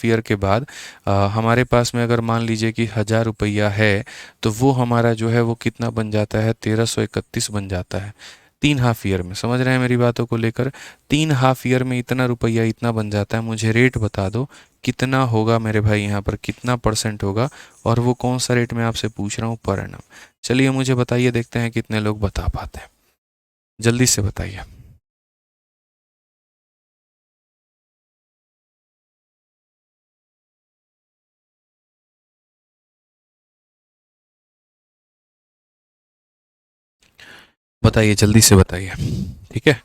ईयर के बाद हमारे पास में अगर मान लीजिए कि 1000 रुपया है तो वो हमारा जो है वो कितना बन जाता है, 1331 बन जाता है 3 हाफ ईयर में। समझ रहे हैं मेरी बातों को लेकर, 3 हाफ ईयर में इतना रुपया इतना बन जाता है। मुझे रेट बता दो कितना होगा मेरे भाई, यहाँ पर कितना परसेंट होगा, और वो कौन सा रेट मैं आपसे पूछ रहा हूँ, पर एनम। चलिए मुझे बताइए, देखते हैं कितने लोग बता पाते हैं, जल्दी से बताइए। बताइए, जल्दी से बताइए। ठीक है,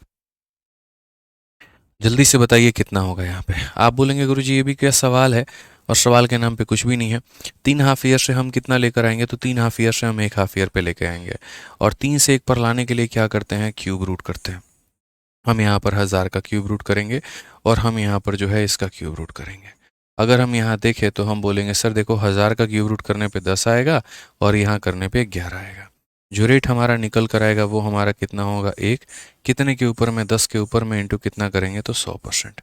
जल्दी से बताइए कितना होगा यहाँ पे। आप बोलेंगे गुरुजी ये भी क्या सवाल है, और सवाल के नाम पे कुछ भी नहीं है। 3 हाफ ईयर से हम कितना लेकर आएंगे, तो 3 हाफ ईयर से हम 1 हाफ ईयर पे लेकर आएंगे। और 3 से 1 पर लाने के लिए क्या करते हैं, क्यूब रूट करते हैं। हम यहाँ पर 1000 का क्यूब रूट करेंगे और हम यहाँ पर जो है इसका क्यूब रूट करेंगे। अगर हम यहाँ देखें तो हम बोलेंगे सर देखो 1000 का क्यूब रूट करने पे 10 आएगा और यहाँ करने पे 11 आएगा। जो रेट हमारा निकल कर आएगा वो हमारा कितना होगा, 1। कितने के ऊपर में, 10 के ऊपर में इंटू कितना करेंगे, तो 100%।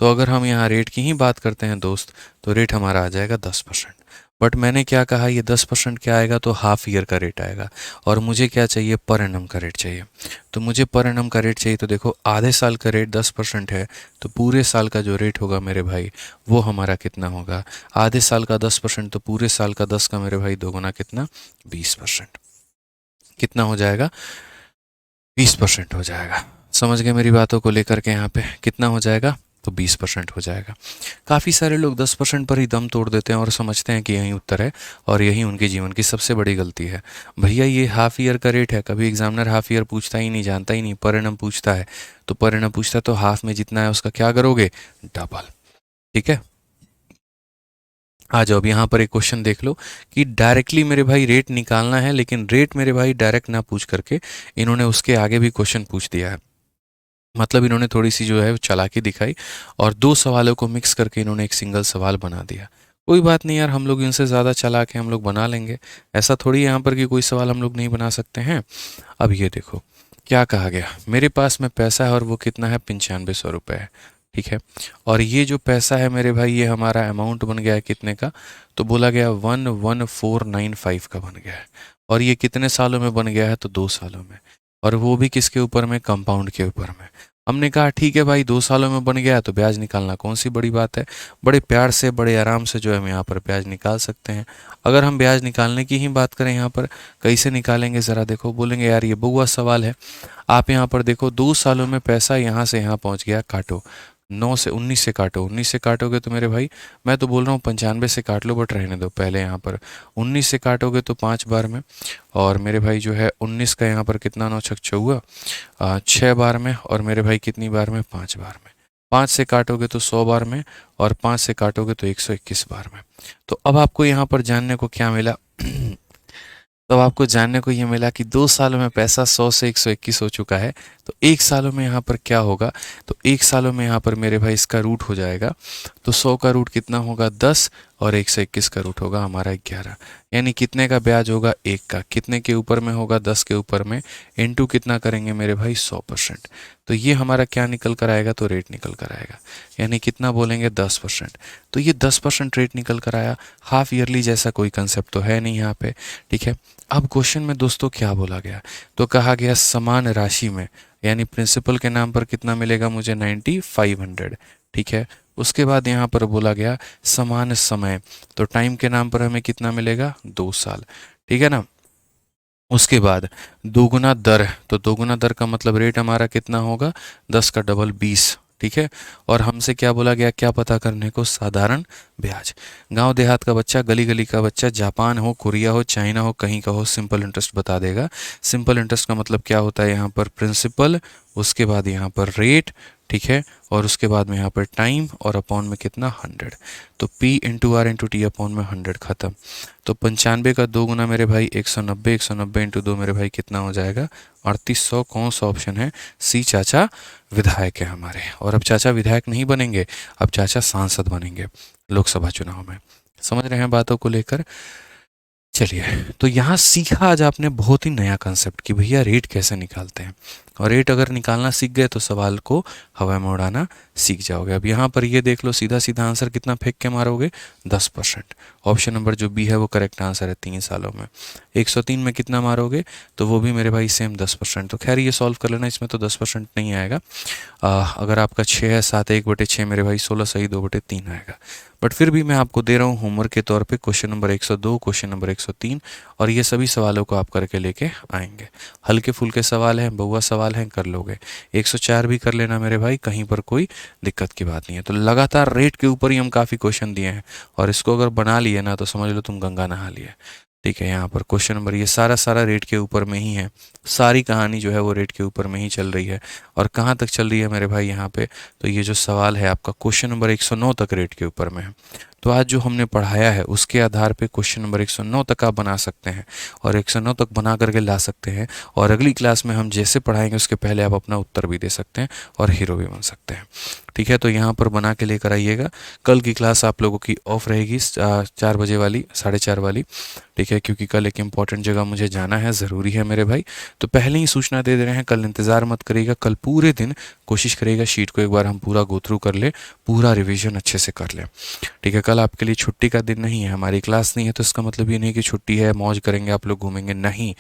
तो अगर हम यहाँ रेट की ही बात करते हैं दोस्त, तो रेट हमारा आ जाएगा 10%। बट मैंने क्या कहा, ये 10% क्या आएगा, तो हाफ ईयर का रेट आएगा। और मुझे क्या चाहिए, पर एनम का रेट चाहिए। तो मुझे पर एनम का रेट चाहिए, तो देखो आधे साल का रेट 10% है, तो पूरे साल का जो रेट होगा मेरे भाई वो हमारा कितना होगा, आधे साल का 10%, तो पूरे साल का 10 का मेरे भाई दोगुना कितना, 20%। कितना हो जाएगा, 20% हो जाएगा। समझ गए मेरी बातों को लेकर के, यहाँ पे कितना हो जाएगा, तो 20% हो जाएगा। काफ़ी सारे लोग 10% पर ही दम तोड़ देते हैं और समझते हैं कि यही उत्तर है, और यही उनके जीवन की सबसे बड़ी गलती है। भैया ये हाफ ईयर का रेट है, कभी एग्जामिनर हाफ ईयर पूछता ही नहीं, जानता ही नहीं, पर एनम पूछता है। तो पर एनम पूछता है तो हाफ में जितना है उसका क्या करोगे, डबल। ठीक है, आ जाओ। अब यहाँ पर एक क्वेश्चन देख लो कि डायरेक्टली मेरे भाई रेट निकालना है, लेकिन रेट मेरे भाई डायरेक्ट ना पूछ करके इन्होंने उसके आगे भी क्वेश्चन पूछ दिया है। मतलब इन्होंने थोड़ी सी जो है चालाकी दिखाई और 2 सवालों को मिक्स करके इन्होंने एक सिंगल सवाल बना दिया। कोई बात नहीं यार, हम लोग इनसे ज़्यादा चालाक हैं, हम लोग बना लेंगे। ऐसा थोड़ी यहाँ पर कि कोई सवाल हम लोग नहीं बना सकते हैं। अब ये देखो क्या कहा गया, मेरे पास में पैसा है और वो कितना है, 9500 रुपये है। ठीक है। और ये जो पैसा है मेरे भाई ये हमारा अमाउंट बन गया है कितने का, तो बोला गया 11495 का बन गया है। और ये कितने सालों में बन गया है, तो 2 सालों में। और वो भी किसके ऊपर में, कंपाउंड के ऊपर में। हमने कहा ठीक है भाई 2 सालों में बन गया है तो ब्याज निकालना कौन सी बड़ी बात है, बड़े प्यार से बड़े आराम से जो है हम यहाँ पर ब्याज निकाल सकते हैं। अगर हम ब्याज निकालने की ही बात करें यहाँ पर कैसे निकालेंगे ज़रा देखो, बोलेंगे यार ये बहुआ सवाल है। आप यहाँ पर देखो 2 सालों में पैसा यहाँ से यहाँ पहुँच गया, काटो 9 से 19 से काटो, 19 से काटोगे तो मेरे भाई मैं तो बोल रहा हूँ 95 से काट लो, बट रहने दो पहले यहाँ पर 19 से काटोगे तो 5 बार में, और मेरे भाई जो है 19 का यहाँ पर कितना, 9 छक चौगा 6 बार में, और मेरे भाई कितनी बार में, 5 बार में। 5 से काटोगे तो 100 बार में, और 5 से काटोगे तो 121 बार में। तो अब आपको यहाँ पर जानने को क्या मिला तब आपको जानने को ये मिला कि 2 सालों में पैसा 100 से 121 हो चुका है। तो 1 सालों में यहाँ पर क्या होगा, तो 1 सालों में यहाँ पर मेरे भाई इसका रूट हो जाएगा। तो 100 का रूट कितना होगा, 10, और 121 का रूट होगा हमारा 11। यानी कितने का ब्याज होगा, 1 का। कितने के ऊपर में होगा, 10 के ऊपर में, इनटू कितना करेंगे मेरे भाई, 100%। तो ये हमारा क्या निकल कर आएगा, तो रेट निकल कर आएगा। यानी कितना बोलेंगे, 10%। तो ये 10% रेट निकल कर आया। हाफ ईयरली जैसा कोई कंसेप्ट तो है नहीं यहाँ पे, ठीक है। अब क्वेश्चन में दोस्तों क्या बोला गया, तो कहा गया समान राशि में, यानी प्रिंसिपल के नाम पर कितना मिलेगा मुझे, 9500, ठीक है। उसके बाद यहाँ पर बोला गया समान समय, तो टाइम के नाम पर हमें कितना मिलेगा, 2 साल, ठीक है ना। उसके बाद दोगुना दर, तो दोगुना दर का मतलब रेट हमारा कितना होगा, 10 का डबल 20, ठीक है। और हमसे क्या बोला गया, क्या पता करने को, साधारण ब्याज। गांव देहात का बच्चा, गली गली का बच्चा, जापान हो, कोरिया हो, चाइना हो, कहीं का हो, सिंपल इंटरेस्ट बता देगा। सिंपल इंटरेस्ट का मतलब क्या होता है, यहाँ पर प्रिंसिपल, उसके बाद यहाँ पर रेट, ठीक है, और उसके बाद में यहाँ पर टाइम, और अपॉन में कितना, 100। तो P into R into T upon में 100 खत्म। तो 95 का 2 गुना मेरे भाई 190, 190 इंटू 2 मेरे भाई कितना हो जाएगा, 3800। कौन सा ऑप्शन है, सी, चाचा विधायक है हमारे। और अब चाचा विधायक नहीं बनेंगे, अब चाचा सांसद बनेंगे लोकसभा चुनाव में। समझ रहे हैं बातों को लेकर। चलिए, तो यहाँ सीखा आज आपने बहुत ही नया कंसेप्ट कि भैया रेट कैसे निकालते हैं, और रेट अगर निकालना सीख गए तो सवाल को हवा में उड़ाना सीख जाओगे। अब यहाँ पर ये देख लो, सीधा सीधा आंसर कितना फेंक के मारोगे, 10%। ऑप्शन नंबर जो बी है वो करेक्ट आंसर है, 3 सालों में। 103 में कितना मारोगे, तो वो भी मेरे भाई सेम 10%। तो खैर ये सॉल्व कर लेना, इसमें तो 10% नहीं आएगा। अगर आपका 6 है, 7 1/6 मेरे भाई 16 सही 2/3 आएगा। बट फिर भी मैं आपको दे रहा हूँ होमवर्क के तौर पे क्वेश्चन नंबर 102, क्वेश्चन नंबर 103, और ये सभी सवालों को आप करके लेके आएंगे। हल्के फुल्के सवाल हैं, बहुआ सवाल हैं, कर लोगे। 104 भी कर लेना मेरे भाई, कहीं पर कोई दिक्कत की बात नहीं है। तो लगातार रेट के ऊपर ही हम काफ़ी क्वेश्चन दिए हैं, और इसको अगर बना लिए ना तो समझ लो तुम गंगा नहा लिए, ठीक है। यहाँ पर क्वेश्चन नंबर ये सारा रेट के ऊपर में ही है, सारी कहानी जो है वो रेट के ऊपर में ही चल रही है। और कहाँ तक चल रही है मेरे भाई यहाँ पे, तो ये जो सवाल है आपका क्वेश्चन नंबर 109 तक रेट के ऊपर में है। तो आज जो हमने पढ़ाया है उसके आधार पे क्वेश्चन नंबर 109 तक आप बना सकते हैं, और 109 तक बना करके ला सकते हैं। और अगली क्लास में हम जैसे पढ़ाएंगे उसके पहले आप अपना उत्तर भी दे सकते हैं और हीरो भी बन सकते हैं, ठीक है। तो यहाँ पर बना के लेकर आइएगा। कल की क्लास आप लोगों की ऑफ रहेगी 4 बजे वाली, 4:30 वाली, ठीक है, क्योंकि कल एक इंपॉर्टेंट जगह मुझे जाना है, ज़रूरी है मेरे भाई। तो पहले ही सूचना दे रहे हैं, कल इंतज़ार मत करिएगा। कल पूरे दिन कोशिश करिएगा शीट को एक बार हम पूरा गो थ्रू कर ले, पूरा रिवीजन अच्छे से कर लें, ठीक है। कल आपके लिए छुट्टी का दिन नहीं है, हमारी क्लास नहीं है, तो इसका मतलब ये नहीं कि छुट्टी है, मौज करेंगे आप लोग, घूमेंगे, नहीं।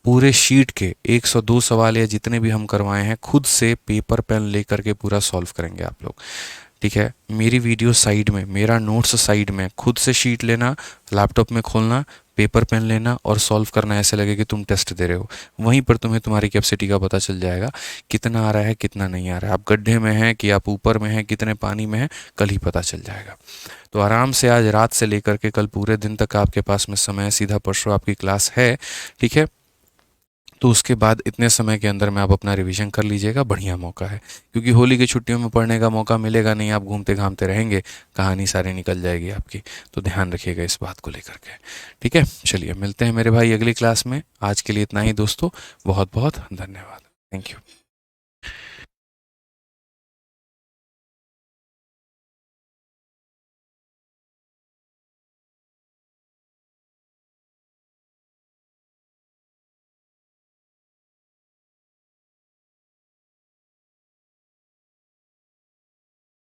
पूरे शीट के 102 सवाल या जितने भी हम करवाए हैं खुद से पेपर पेन लेकर के पूरा सॉल्व करेंगे आप लोग, ठीक है। मेरी वीडियो साइड में, मेरा नोट्स साइड में, खुद से शीट लेना, लैपटॉप में खोलना, पेपर पेन लेना और सॉल्व करना, ऐसे लगे कि तुम टेस्ट दे रहे हो। वहीं पर तुम्हें तुम्हारी कैपेसिटी का पता चल जाएगा, कितना आ रहा है कितना नहीं आ रहा है, आप गड्ढे में हैं कि आप ऊपर में हैं, कितने पानी में हैं, कल ही पता चल जाएगा। तो आराम से आज रात से लेकर के कल पूरे दिन तक आपके पास में समय, सीधा परसों आपकी क्लास है, ठीक है। तो उसके बाद इतने समय के अंदर में आप अपना रिवीजन कर लीजिएगा, बढ़िया मौका है, क्योंकि होली की छुट्टियों में पढ़ने का मौका मिलेगा नहीं, आप घूमते घामते रहेंगे, कहानी सारी निकल जाएगी आपकी। तो ध्यान रखिएगा इस बात को लेकर के, ठीक है। चलिए मिलते हैं मेरे भाई अगली क्लास में। आज के लिए इतना ही दोस्तों, बहुत बहुत धन्यवाद, थैंक यू।